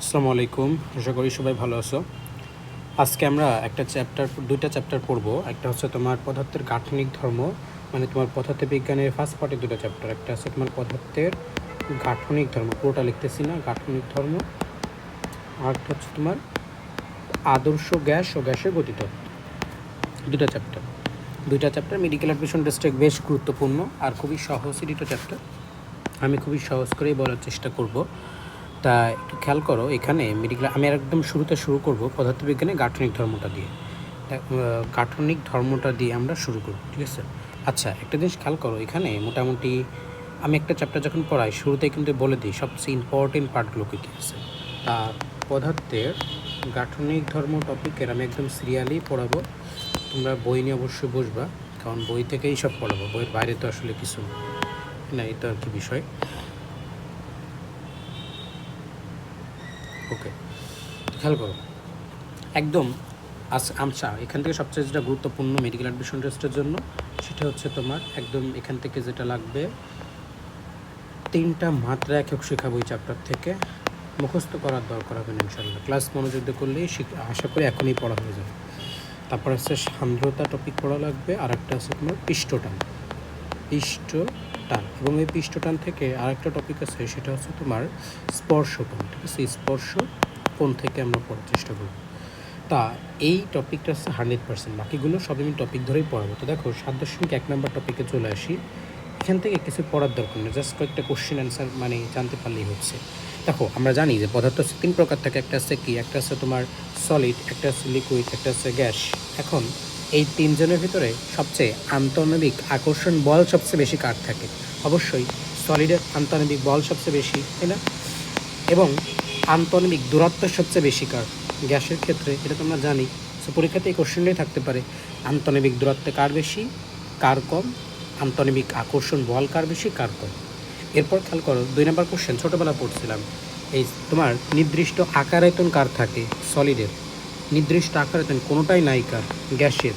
আসসালামু আলাইকুম, আশা করি সবাই ভালো আছো। আজকে আমরা দুইটা চ্যাপ্টার পড়ব। একটা হচ্ছে তোমার পদার্থের গাঠনিক ধর্ম, মানে তোমার পদার্থবিজ্ঞানের ফার্স্ট পার্টে দুটো চ্যাপ্টার। একটা হচ্ছে তোমার পদার্থের গাঠনিক ধর্ম, পুরোটা লিখতেছি না, গাঠনিক ধর্ম। আর একটা হচ্ছে তোমার আদর্শ গ্যাস ও গ্যাসের গতিতত্ত্ব। দুইটা চ্যাপ্টার মেডিকেল অ্যাডমিশন টেস্টে বেশ গুরুত্বপূর্ণ আর খুবই সহজই দুটো চ্যাপ্টার। আমি খুবই সহজ করেই বলার চেষ্টা করব। তা একটু খেয়াল করো, এখানে আমি একদম শুরু করব পদার্থবিজ্ঞানের গাঠনিক ধর্মটা দিয়ে। গাঠনিক ধর্মটা দিয়ে আমরা শুরু করব, ঠিক আছে? আচ্ছা, একটা জিনিস খেয়াল করো, এখানে মোটামুটি আমি একটা চ্যাপ্টার যখন পড়াই শুরুতে কিন্তু বলে দিই সবচেয়ে ইম্পর্টেন্ট পার্টগুলো কী কী আছে। তা পদার্থের গাঠনিক ধর্ম টপিকের আমি একদম সিরিয়ালি পড়াবো। তোমরা বই নিয়ে অবশ্যই বসবা, কারণ বই থেকেই সব পড়াবো, বইয়ের বাইরে তো আসলে কিছু না, এটা আর কি বিষয়। ওকে, খেয়াল করো একদম। আচ্ছা, এখান থেকে সবচেয়ে যেটা গুরুত্বপূর্ণ মেডিকেল অ্যাডমিশন টেস্টের জন্য, সেটা হচ্ছে তোমার একদম এখান থেকে যেটা লাগবে, 3টা মাত্রা একক শেখাবো এই চ্যাপ্টার থেকে। মুখস্থ করার দরকার হবে না ইনশাল্লাহ, ক্লাস মনোযোগ দিয়ে করলেই আশা করি এখনই পড়া হয়ে যাবে। তারপর হচ্ছে সান্দ্রতা টপিক পড়া লাগবে, আর একটা আছে তোমার পৃষ্ঠটান। এবং এই পৃষ্ঠটান থেকে আরেকটা টপিক আছে, সেটা হচ্ছে তোমার স্পর্শকোণ, ঠিক আছে? স্পর্শকোণ থেকে আমরা পড়ার চেষ্টা করব। তা এই টপিকটা হচ্ছে 100%, বাকিগুলো সব আমি টপিক ধরেই পড়াবো। তো দেখো 7.1 নম্বর টপিকে চলে আসি। এখান থেকে কিছু পড়ার দরকার নেই, জাস্ট কয়েকটা কোশ্চেন অ্যান্সার মানে জানতে পারলেই হচ্ছে। দেখো আমরা জানি যে পদার্থ হচ্ছে 3 প্রকার থাকে, একটা হচ্ছে কি, একটা হচ্ছে তোমার সলিড, একটা হচ্ছে লিকুইড, একটা হচ্ছে গ্যাস। এখন এই তিনজনের ভিতরে সবচেয়ে আন্তঃনবিক আকর্ষণ বল সবচেয়ে বেশি কার থাকে? অবশ্যই সলিডের আন্তঃনবিক বল সবচেয়ে বেশি, তাই না? এবং আন্তঃনবিক দূরত্ব সবচেয়ে বেশি কার? গ্যাসের ক্ষেত্রে, এটা তোমরা জানি। সো পরীক্ষাতে এই কোশ্চেনটাই থাকতে পারে, আন্তঃনবিক দূরত্বে কার বেশি, কার কম, আন্তঃনবিক আকর্ষণ বল কার বেশি, কার কম। এরপর খেয়াল করো 2 নম্বর কোশ্চেন, ছোটোবেলা পড়ছিলাম, এই তোমার নির্দিষ্ট আকারায়তন কার থাকে? সলিডের। নির্দিষ্ট আকারায়তন কোনোটাই নাই কার? গ্যাসের।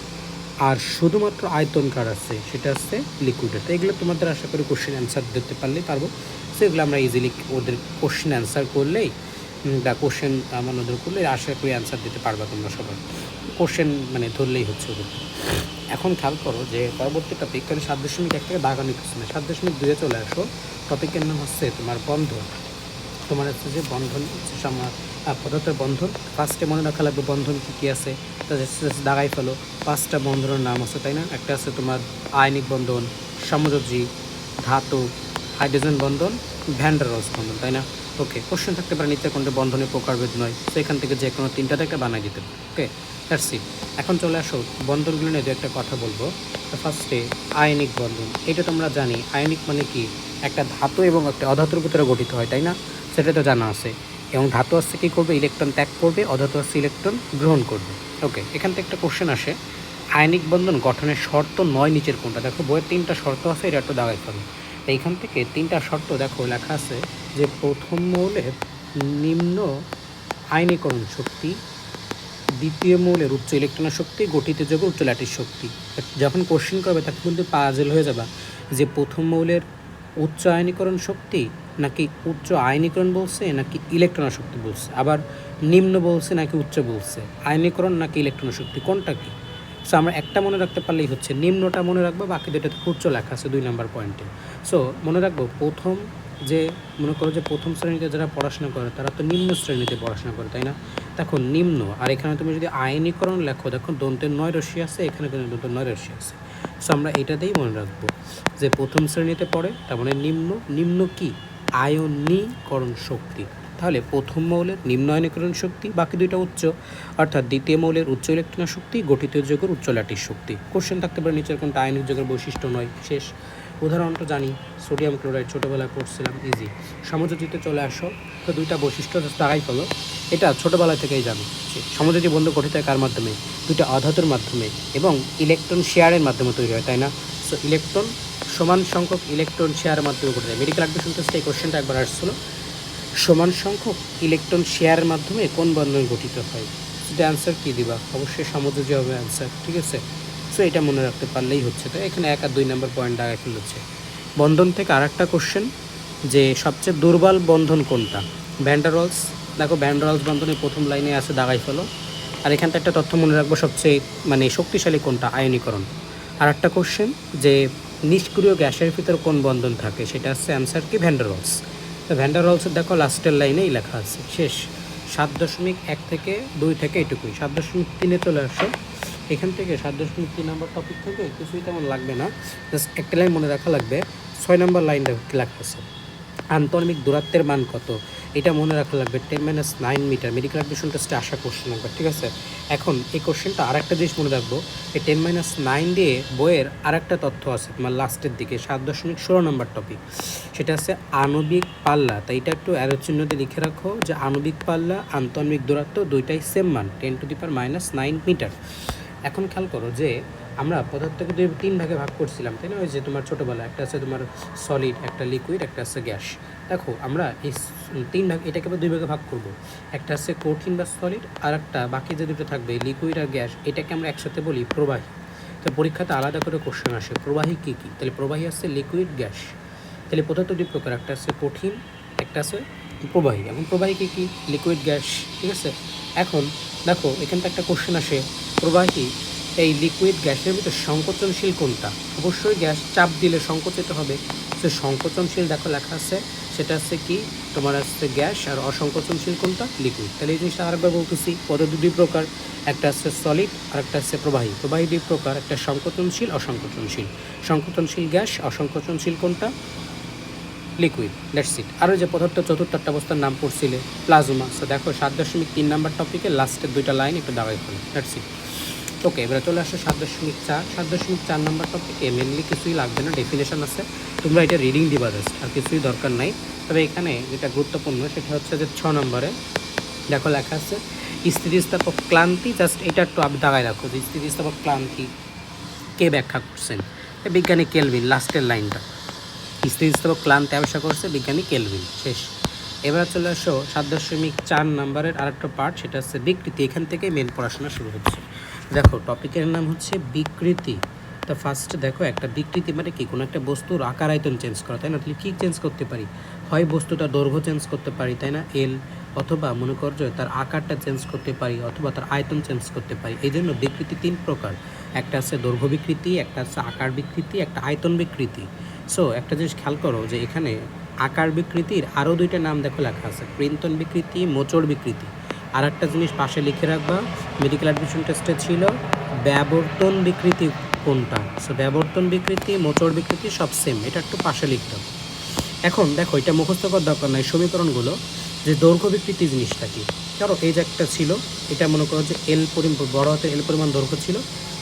আর শুধুমাত্র আয়তন কার আছে? সেটা হচ্ছে লিকুইডের। তো এগুলো তোমাদের আশা করি কোশ্চেন অ্যান্সার দিতে পারলেই পারবো। সো এগুলো আমরা ইজিলি ওদের কোশ্চেন অ্যান্সার করলেই বা কোশ্চেন নজর করলে আশা করি অ্যান্সার দিতে পারবা তোমরা সবাই। কোশ্চেন মানে ধরলেই হচ্ছে ওদের। এখন খেয়াল করো যে পরবর্তী টপিক, তাহলে 7.1 থেকে দাগানি কোশ্চেন, 7.2 চলে আসো। টপিকের নাম হচ্ছে তোমার বন্ধন। তোমার হচ্ছে যে বন্ধন হচ্ছে পদার্থের বন্ধন। ফার্স্টে মনে রাখা লাগবে বন্ধন কী কী আছে, তাদের দাগাই ফেলো। 5টা বন্ধনের নাম আছে, তাই না? একটা আছে তোমার আয়নিক বন্ধন, সমযোজী, ধাতু, হাইড্রোজেন বন্ধন, ভ্যান ডার ওয়ালস বন্ধন, তাই না? ওকে, কোশ্চেন থাকতে পারে নিচের কোনটা বন্ধনের প্রকারভেদ নয়, তো এখান থেকে যে কোনো 3টা থেকে বানাই দিতে পারে। ওকে, দ্যাটস ইট। এখন চলে আসো বন্ধনগুলো নিয়ে একটা কথা বলবো। তো ফার্স্টে আয়নিক বন্ধন, এটা তোমরা জানি। আয়নিক মানে কি? একটা ধাতু এবং একটা অধাতুর ভিতরে গঠিত হয়, তাই না? সেটা তো জানা আছে। এবং ধাতু আসছে কী করবে? ইলেকট্রন ত্যাগ করবে, অধাতু আসছে ইলেকট্রন গ্রহণ করবে। ওকে, এখান থেকে একটা কোশ্চেন আসে, আয়নিক বন্ধন গঠনের শর্ত 9 নিচের কোনটা? দেখো বইয়ের 3টা শর্ত আছে, এটা একটু দাগাই ফেলো। এইখান থেকে 3টা শর্ত দেখো লেখা আছে যে প্রথম মৌলের নিম্ন আয়নীকরণ শক্তি, দ্বিতীয় মৌলের উচ্চ ইলেকট্রনের শক্তি, গঠিত যৌগের উচ্চ ল্যাটিস শক্তি। যখন কোশ্চেন করবে তখন কিন্তু পাজল হয়ে যাবে যে প্রথম মৌলের উচ্চ আয়নীকরণ শক্তি নাকি উচ্চ আয়নীকরণ বলছে নাকি ইলেকট্রন শক্তি বলছে, আবার নিম্ন বলছে নাকি উচ্চ বলছে, আয়নীকরণ নাকি ইলেকট্রন শক্তি, কোনটা কি? সো আমরা একটা মনে রাখতে পারলেই হচ্ছে, নিম্নটা মনে রাখবো, বাকি দুটোতে উচ্চ লেখা আছে 2 নম্বর পয়েন্টে। সো মনে রাখবো প্রথম যে, মনে করো যে প্রথম শ্রেণীতে যারা পড়াশোনা করে তারা তো নিম্ন শ্রেণীতে পড়াশোনা করে, তাই না? দেখো নিম্ন, আর এখানে তুমি যদি আয়নীকরণ লেখো, দেখো দন্তের 9 রশ্মি আছে, এখানে কিন্তু দন্তের 9 রশ্মি আছে। সো আমরা এটাতেই মনে রাখবো যে প্রথম শ্রেণীতে পড়ে, তার মানে নিম্ন কি? আয়নীকরণ শক্তি। তাহলে প্রথম মৌলের নিম্ন আয়নীকরণ শক্তি, বাকি দুইটা উচ্চ, অর্থাৎ দ্বিতীয় মৌলের উচ্চ ইলেকট্রন শক্তি, গঠিত যৌগের উচ্চ ল্যাটিস শক্তি। কোশ্চেন থাকতে পারে নিচের কোনটা আয়নিক যৌগের বৈশিষ্ট্য নয়, শেষ। উদাহরণটা জানি, সোডিয়াম ক্লোরাইড, ছোটোবেলায় পড়ছিলাম, ইজি। সমযোজিতে চলে আসো, তো 2টা বৈশিষ্ট্য দাগাই ফেলো, এটা ছোটোবেলা থেকেই জানো। সমযোজী বন্ধু গঠিত হয় কার মাধ্যমে? 2টা অধাতুর মাধ্যমে, এবং ইলেকট্রন শেয়ারের মাধ্যমে তৈরি হয়, তাই না? সো ইলেকট্রন সমান সংখ্যক ইলেকট্রন শেয়ারের মাধ্যমে গঠিত হয়। মেডিকেল অ্যাডমিশন টেস্টে এই কোশ্চেনটা একবার আসছিল, সমান সংখ্যক ইলেকট্রন শেয়ারের মাধ্যমে কোন বন্ধন গঠিত হয়? সেটা অ্যান্সার কী দিবা? অবশ্যই সমযোজী হবে অ্যান্সার, ঠিক আছে? সো এটা মনে রাখতে পারলেই হচ্ছে। তো এখানে 1 আর 2 নম্বর পয়েন্ট আগে ফেলেছে। বন্ধন থেকে আর একটা কোশ্চেন, যে সবচেয়ে দুর্বল বন্ধন কোনটা? ভ্যান ডার ওয়ালস, দেখো ভ্যান ডার ওয়ালস বন্ধনের প্রথম লাইনে আছে দাগাই ফেলো। আর এখানটা একটা তথ্য মনে রাখবো, সবচেয়ে মানে শক্তিশালী কোনটা, আয়নীকরণ। আর একটা কোশ্চেন যে নিষ্ক্রিয় গ্যাসের ভিতর কোন বন্ধন থাকে, সেটা হচ্ছে অ্যান্সার কি, ভ্যান ডার ওয়ালস। তো ভ্যান ডার ওয়ালসের দেখো লাস্টের লাইনেই লেখা আছে, শেষ 7.1 থেকে 2 থেকে এটুকুই। 7.3 চলে আসো, এখান থেকে 7.3 নম্বর টপিক থেকে কিছুই তেমন লাগবে না, জাস্ট একটা লাইন মনে রাখা লাগবে। 6 নম্বর লাইনটা লেখা আছে আন্তর্মিক দূরত্বের মান কত, এটা মনে রাখা লাগবে 10-9 মিটার। মেডিকেল অ্যাডমিশন টেস্টে আসা কোশ্চেন একবার, ঠিক আছে। এখন এই কোশ্চেনটা আরেকটা জিনিস মনে রাখবো, এই 10-9 দিয়ে বইয়ের আরেকটা তথ্য আছে তোমার লাস্টের দিকে 7.16 নম্বর টপিক, সেটা হচ্ছে আণবিক পাল্লা। তাই এটা একটু অ্যারো চিহ্ন দিয়ে লিখে রাখো যে আণবিক পাল্লা আন্তর্মিক দূরত্ব দুইটাই সেম মান, 10⁻⁹ মিটার। এখন খেয়াল করো যে আমরা পদার্থকে 3 ভাগে ভাগ করছিলাম, তাই না? ওই যে তোমার ছোটোবেলা একটা আছে তোমার সলিড, একটা লিকুইড, একটা আছে গ্যাস। দেখো আমরা এই 3 ভাগ, এটাকে আবার 2 ভাগে ভাগ করব। একটা আছে কঠিন বা সলিড, আর একটা বাকি যে দুটো থাকবে লিকুইড আর গ্যাস, এটাকে আমরা একসাথে বলি প্রবাহী। তো পরীক্ষাতে আলাদা করে কোশ্চেন আসে প্রবাহী কী কী, তাহলে প্রবাহী আছে লিকুইড, গ্যাস। তাহলে পদার্থ 2 প্রকার, একটা আছে কঠিন, একটা আছে প্রবাহী। এখন প্রবাহী কী কী, লিকুইড, গ্যাস, ঠিক আছে। এখন দেখো এখানটা একটা কোশ্চেন আসে, প্রবাহী এই লিকুইড গ্যাসের ভিতরে সংকোচনশীল কোনটা? অবশ্যই গ্যাস, চাপ দিলে সংকোচিত হবে। সে সংকোচনশীল দেখো লেখা আছে, সেটা হচ্ছে কি তোমার আসছে গ্যাস, আর অসংকোচনশীল কোনটা, লিকুইড। তাহলে এই জিনিসটা আরেকবার বলতেছি, পদ্ধতি 2 প্রকার, একটা আছে সলিড আর একটা আছে প্রবাহী। প্রবাহী 2 প্রকার, একটা সংকোচনশীল, অসংকোচনশীল। সংকোচনশীল গ্যাস, অসংকোচনশীল কোনটা, লিকুইড। That's it. আরও যে পদার্থ চতুর্থ অবস্থার নাম পড়ছিলে প্লাজমা। সো দেখো 7.3 নাম্বার টপিকে লাস্টের 2টা লাইন একটু দাগাই ফেলো, দ্যাটস ইট। ওকে, এবারে চলে আসো 7.4। 7.4 নাম্বার টপিকে মেনলি কিছুই লাগবে না, ডেফিনেশন আছে, তোমরা এটা রিডিং দিবা জাস্ট, আর কিছুই দরকার নাই। তবে এখানে যেটা গুরুত্বপূর্ণ সেটা হচ্ছে যে 6 নম্বরে দেখো লেখা আছে স্থিতিস্থাপক ক্লান্তি। জাস্ট এটা একটু দাগায় রাখো যে স্থিতিস্থাপক ক্লান্তি কে ব্যাখ্যা করছেন, বিজ্ঞানী কেলভিন। লাস্টের লাইনটা স্থিতিস্থাপক ক্লান্তি আবিষ্কার করছে বিজ্ঞানী কেলভিন, শেষ। এবার চলে আসো 7.4 নম্বরের আরেকটা পার্ট, সেটা হচ্ছে বিকৃতি। এখান থেকে মেন পড়াশোনা শুরু হচ্ছে। দেখো টপিকের নাম হচ্ছে বিকৃতি। তো ফার্স্ট দেখো একটা বিকৃতি মানে কি, কোনো একটা বস্তুর আকার আয়তন চেঞ্জ করা, তাই না? তাহলে কী চেঞ্জ করতে পারি, হয় বস্তুটা দৈর্ঘ্য চেঞ্জ করতে পারি, তাই না, এল, অথবা মনে কর যে তার আকারটা চেঞ্জ করতে পারি, অথবা তার আয়তন চেঞ্জ করতে পারি। এই জন্য বিকৃতি 3 প্রকার, একটা আছে দৈর্ঘ্য বিকৃতি, একটা আছে আকার বিকৃতি, একটা আয়তন বিকৃতি। সো একটা জিনিস খেয়াল করো যে এখানে আকার বিকৃতির আরও 2টা নাম দেখো লেখা আছে, কৃন্তন বিকৃতি, মোচড় বিকৃতি। আর একটা জিনিস পাশে লিখে রাখবা, মেডিকেল অ্যাডমিশন টেস্টে ছিল ব্যাবর্তন বিকৃতি কোনটা। সো ব্যাবর্তন বিকৃতি, মোচড় বিকৃতি সব সেম, এটা একটু পাশে লিখতে হবে। এখন দেখো এটা মুখস্থ করার দরকার নাই, সমীকরণগুলো যে দৈর্ঘ্য বিকৃতি জিনিসটা কি, ধরো এই যে একটা ছিল, এটা মনে করো যে এল বড় হাতের এল পরিমাণ দৈর্ঘ্য ছিল,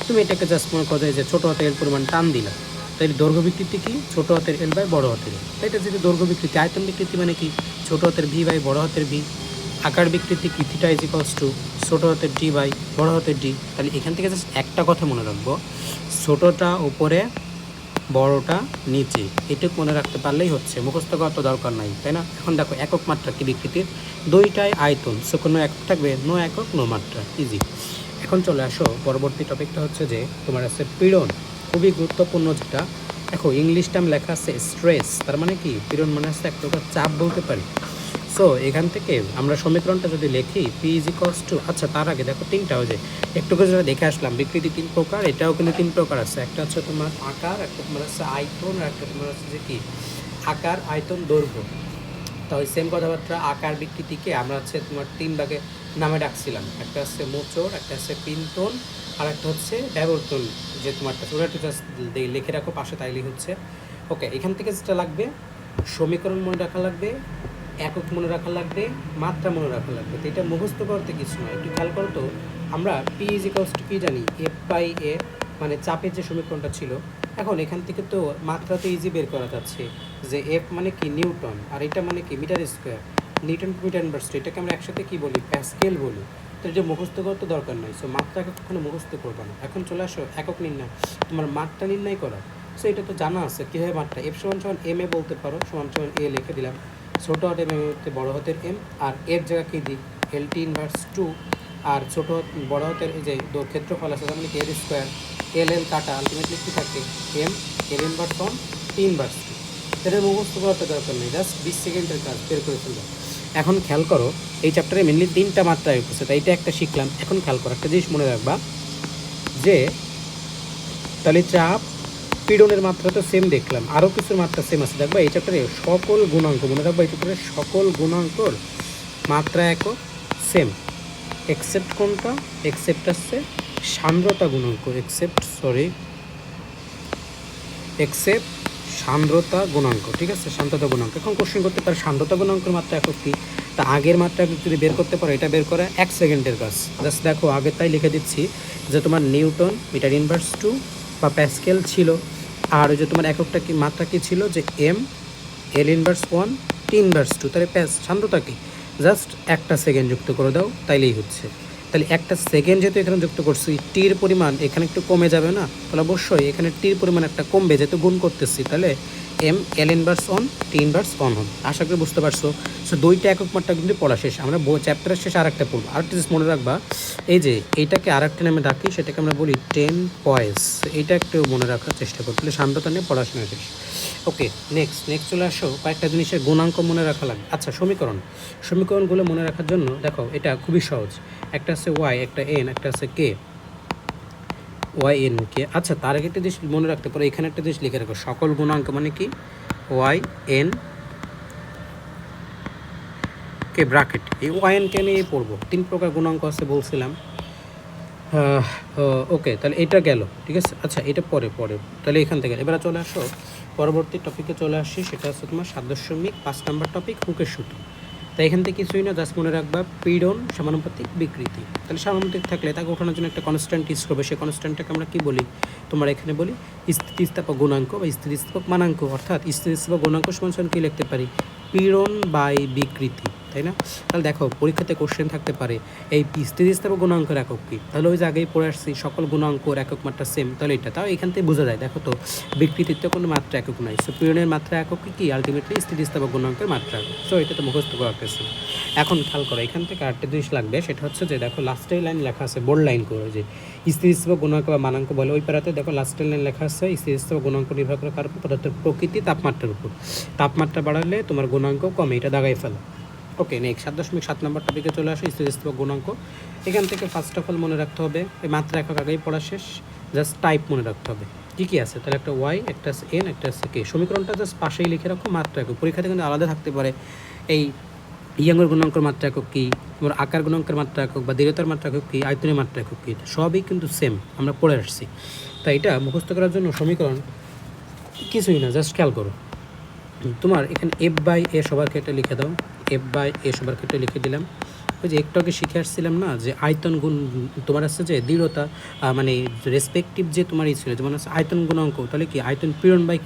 তুমি এটাকে জাস্ট মনে করো যে ছোটো হাতের এল পরিমাণ টান দিলা, তাই দৈর্ঘ্য বিকৃতি কি, ছোটো হাতের এল বাই বড় হাতের এল। তাই এটা যদি দৈর্ঘ্য বিকৃতি। আয়তন বিকৃতি মানে কি, ছোটো হাতের ভি বাই বড় হাতের ভি। আকার বিকৃতি কি, থিটা ইজ ইকুয়ালস টু ছোটো হাতের ডি বাই বড় হাতের ডি। তাহলে এখান থেকে জাস্ট একটা কথা মনে রাখবো, ছোটোটা উপরে, বড়টা নিচে, এটুকু মনে রাখতে পারলেই হচ্ছে, মুখস্থ করার তো দরকার নাই, তাই না? এখন দেখো একক মাত্রা কি বিকৃতির, 2টাই আয়তন, সো কোনো একক থাকবে, নো একক নো মাত্রা, ইজি। এখন চলে আসো পরবর্তী টপিকটা হচ্ছে যে তোমার আছে পীড়ন, খুবই গুরুত্বপূর্ণ যেটা। দেখো ইংলিশ টার্ম লেখা আছে স্ট্রেস, তার মানে কি, পীড়ন মানে হচ্ছে এক প্রকার চাপ বলতে পারি। সো এখান থেকে আমরা সমীকরণটা যদি লিখি পি ইজ ইকুয়ালস টু, আচ্ছা তার আগে দেখো 3টা হয়ে যায়, একটু করে যেটা দেখে আসলাম, বিকৃতি 3 প্রকার, এটাও কিন্তু 3 প্রকার আছে। একটা হচ্ছে তোমার আকার, একটা তোমার হচ্ছে আয়তন, আর একটা তোমার হচ্ছে যে কি আকার, আয়তন, দৈর্ঘ্য। তো ওই সেম কথাবার্তা, আকার বিকৃতিকে আমরা হচ্ছে তোমার 3 ভাগে নামে ডাকছিলাম, একটা হচ্ছে মোচড়, একটা হচ্ছে পিন্তন, আর একটা হচ্ছে ব্যবর্তন। যে তোমারটা ওটা একটু জাস্ট লিখে রাখো পাশে, তাইলেই হচ্ছে। ওকে, এখান থেকে যেটা লাগবে সমীকরণ মনে রাখা লাগবে, একক মনে রাখা লাগবে, মাত্রা মনে রাখা লাগবে। তো এটা মুখস্থ করতে কিছু নয়, একটু খেয়াল করো তো। আমরা পি ইজ ইকুয়ালস টু কি জানি, এফ বাই এ, মানে চাপের যে সমীকরণটা ছিল। এখন এখান থেকে তো মাত্রা তো ইজি বের করা যাচ্ছে, যে এফ মানে কি নিউটন, আর এটা মানে কি metre square, newton metre inverse, এটাকে আমরা একসাথে কি বলি, প্যাসকেল বলি। তো এটা মুখস্থ করতে দরকার নয়, সো মাত্রাকে কখনো মুখস্থ করবে না। এখন চলে আসো একক নির্ণয়, তোমার মাত্রা নির্ণয় করা। সো এটা তো জানা আছে কীভাবে মাত্রা, এফ সমান সমান এম এ বলতে পারো, সমান সমান এ লিখে দিলাম, ছোটো হাতের এম হতে বড় হাতের এম, আর এর জায়গা কী দিই, এল টি ইনভার্স 2, আর ছোটো বড় হাতের এই যে ক্ষেত্রফল আছে তার মানে কি এর স্কোয়ার, এল এল কাটা, আলটিমেটলি কী থাকে M, L inverse 1, T inverse 2। এটা মুখস্থ করাতে দরকার নেই, জাস্ট 20 সেকেন্ডের কাজ বের করে ফেলবে। এখন খেয়াল করো এই চ্যাপ্টারে মেনলি 3টা মাত্রা আছে, তাই এটা একটা শিখলাম। এখন খেয়াল করো একটা জিনিস মনে রাখবা যে তাহলে চাপ পীড়নের মাত্রা তো সেম দেখলাম, আরও কিছুর মাত্রা সেম আছে। দেখবা এই চ্যাপ্টারে সকল গুণাঙ্ক মনে রাখবা, এই চ্যাপ্টারে সকল গুণাঙ্কর মাত্রা একক সেম, এক্সেপ্ট কোনটা, এক্সেপ্ট আসছে সান্দ্রতা গুণাঙ্ক, এক্সেপ্ট সান্দ্রতা গুণাঙ্ক, ঠিক আছে, সান্দ্রতা গুণাঙ্ক। এখন কোশ্চেন করতে পারে সান্দ্রতা গুণাঙ্কের মাত্রা একক কি, তা আগের মাত্রা যদি বের করতে পারো এটা বের করা 1 সেকেন্ডের কাজ। জাস্ট দেখো আগের তাই লিখে দিচ্ছি যে তোমার নিউটন মিটার ইনভার্স 2 বা প্যাসকেল ছিল, আর ওই যে তোমার এককটা কি মাত্রা কি ছিল যে M, L inverse 1, T inverse 2, তাহলে সান্দ্রতা কি জাস্ট 1টা সেকেন্ড যুক্ত করে দাও তাইলেই হচ্ছে। তাহলে 1টা সেকেন্ড যেহেতু এখানে যুক্ত করছি, টির পরিমাণ এখানে একটু কমে যাবে না, তাহলে অবশ্যই এখানে টির পরিমাণ একটা কমবে, যেহেতু গুণ করতেছি, তাহলে M L inverse 1 T inverse 1 হবে। আশা করি বুঝতে পারছো। সো 2টা একক মাত্রা কিন্তু পড়া শেষ, আমরা চ্যাপ্টারের শেষে আরেকটা পড়বো। আরেকটা জিনিস মনে রাখবা, এই যে এইটাকে আরেকটা নামে ডাকি, সেটাকে আমরা বলি 10 পয়েস, এইটা একটু মনে রাখার চেষ্টা করতে, তাহলে সান্দ্রতা নিয়ে পড়াশোনা শেষ। ওকে, নেক্সট চলে আসো, কয়েকটা জিনিসের গুণাঙ্ক মনে রাখা লাগবে। আচ্ছা, সমীকরণগুলো মনে রাখার জন্য দেখো এটা খুবই সহজ, একটা আছে ওয়াই, একটা এন, একটা আছে কে, ওয়াই এন কে। আচ্ছা, তার আগে একটা জিনিস মনে রাখতে পারো, এখানে একটা জিনিস লিখে রাখো, সকল গুণাঙ্ক মানে কি ওয়াই এন কে ব্র্যাকেট, এই ওয়াই এন কে নিয়ে পড়বো। 3 প্রকার গুণাঙ্ক আছে বলছিলাম। ওকে, তাহলে এটা গেল, ঠিক আছে। আচ্ছা, এটা পরে তাহলে এখান থেকে এবার চলে আসো পরবর্তী টপিকে চলে আসি, সেটা হচ্ছে তোমার 7.5 নম্বর টপিক, হুকের সূত্র। তাই এখান থেকে কিছুই না, জাস্ট মনে রাখবা পীড়ন সমানুপাতিক বিকৃতি। তাহলে সমানুপাতিক থাকলে তাকে ওঠানোর জন্য একটা কনস্ট্যান্ট ইউজ করবে, সেই কনস্ট্যান্টটাকে আমরা কী বলি, তোমার এখানে বলি স্থিতিস্থাপক গুণাঙ্ক বা স্থিতিস্থাপক মানাঙ্ক। অর্থাৎ স্থিতিস্থাপক গুণাঙ্ক সমান কী লিখতে পারি, পীড়ন বাই বিকৃতি, তাই না? তাহলে দেখো পরীক্ষাতে কোশ্চেন থাকতে পারে এই স্থিতিস্থাপক গুণাঙ্কের একক কী, তাহলে ওই যে আগেই পড়ে আসছি সকল গুণাঙ্কর একক মাত্রা সেম, তাহলে এটা তাও এখান থেকে বোঝা যায়। দেখো তো বিকৃতির তো কোনো মাত্রা একক নাই, সো পীড়নের মাত্রা একক কি আলটিমেটলি স্থিতিস্থাপক গুণাঙ্কের মাত্রা একক। সো এটা তো মুখস্থ করা পেয়েছে। এখন খেয়াল করো এখান থেকে আরেকটা জিনিস লাগবে, সেটা হচ্ছে যে দেখো লাস্টের লাইন লেখা আছে, বোল্ড লাইন করে, যে স্থিতিস্থাপক গুণাঙ্ক বা মানাঙ্ক বলে, ওই পারাতে দেখো লাস্টের লাইন লেখা আছে স্থিতিস্থাপক গুণাঙ্ক নির্ভর করে কার উপর, পদার্থের প্রকৃতি তাপমাত্রার উপর। তাপমাত্রা বাড়ালে তোমার গুণাঙ্ক কমে, এটা দাগাই ফেলো। ওকে, নেক্সট 7.7 নম্বর টপিকে চলে আসে, স্থিতিস্থাপক গুণাঙ্ক। এখান থেকে ফার্স্ট অফ অল মনে রাখতে হবে এই মাত্রা একক আগেই পড়া শেষ, জাস্ট টাইপ মনে রাখতে হবে কী আছে। তাহলে একটা ওয়াই, একটা আছে এন, একটা আছে কে। সমীকরণটা জাস্ট পাশেই লিখে রাখো, মাত্রা একক। পরীক্ষাতে কিন্তু আলাদা থাকতে পারে, এই ইয়াঙ্গের গুণাঙ্কের মাত্রা একক কী, তোমার আকার গুণাঙ্কের মাত্রা একক বা দৃঢ়তার মাত্রা একক কী, আয়তনের মাত্রা একক কী, সবই কিন্তু সেম, আমরা পড়ে আসছি। তাই এটা মুখস্থ করার জন্য সমীকরণ কিছুই না, জাস্ট খেয়াল করো। তোমার এখানে এফ বাই এ সবার ক্ষেত্রে লিখে দাও, এফ বাই এ সবার ক্ষেত্রে লিখে দিলাম। ওই যে একটু আগে শিখে আসছিলাম না যে আয়তন গুণ, তোমার আছে যে দৃঢ়তা, মানে রেসপেক্টিভ যে তোমার ই ছিল, যেমন আছে আয়তন গুণাঙ্ক, তাহলে কি আয়তন পীড়ন বাই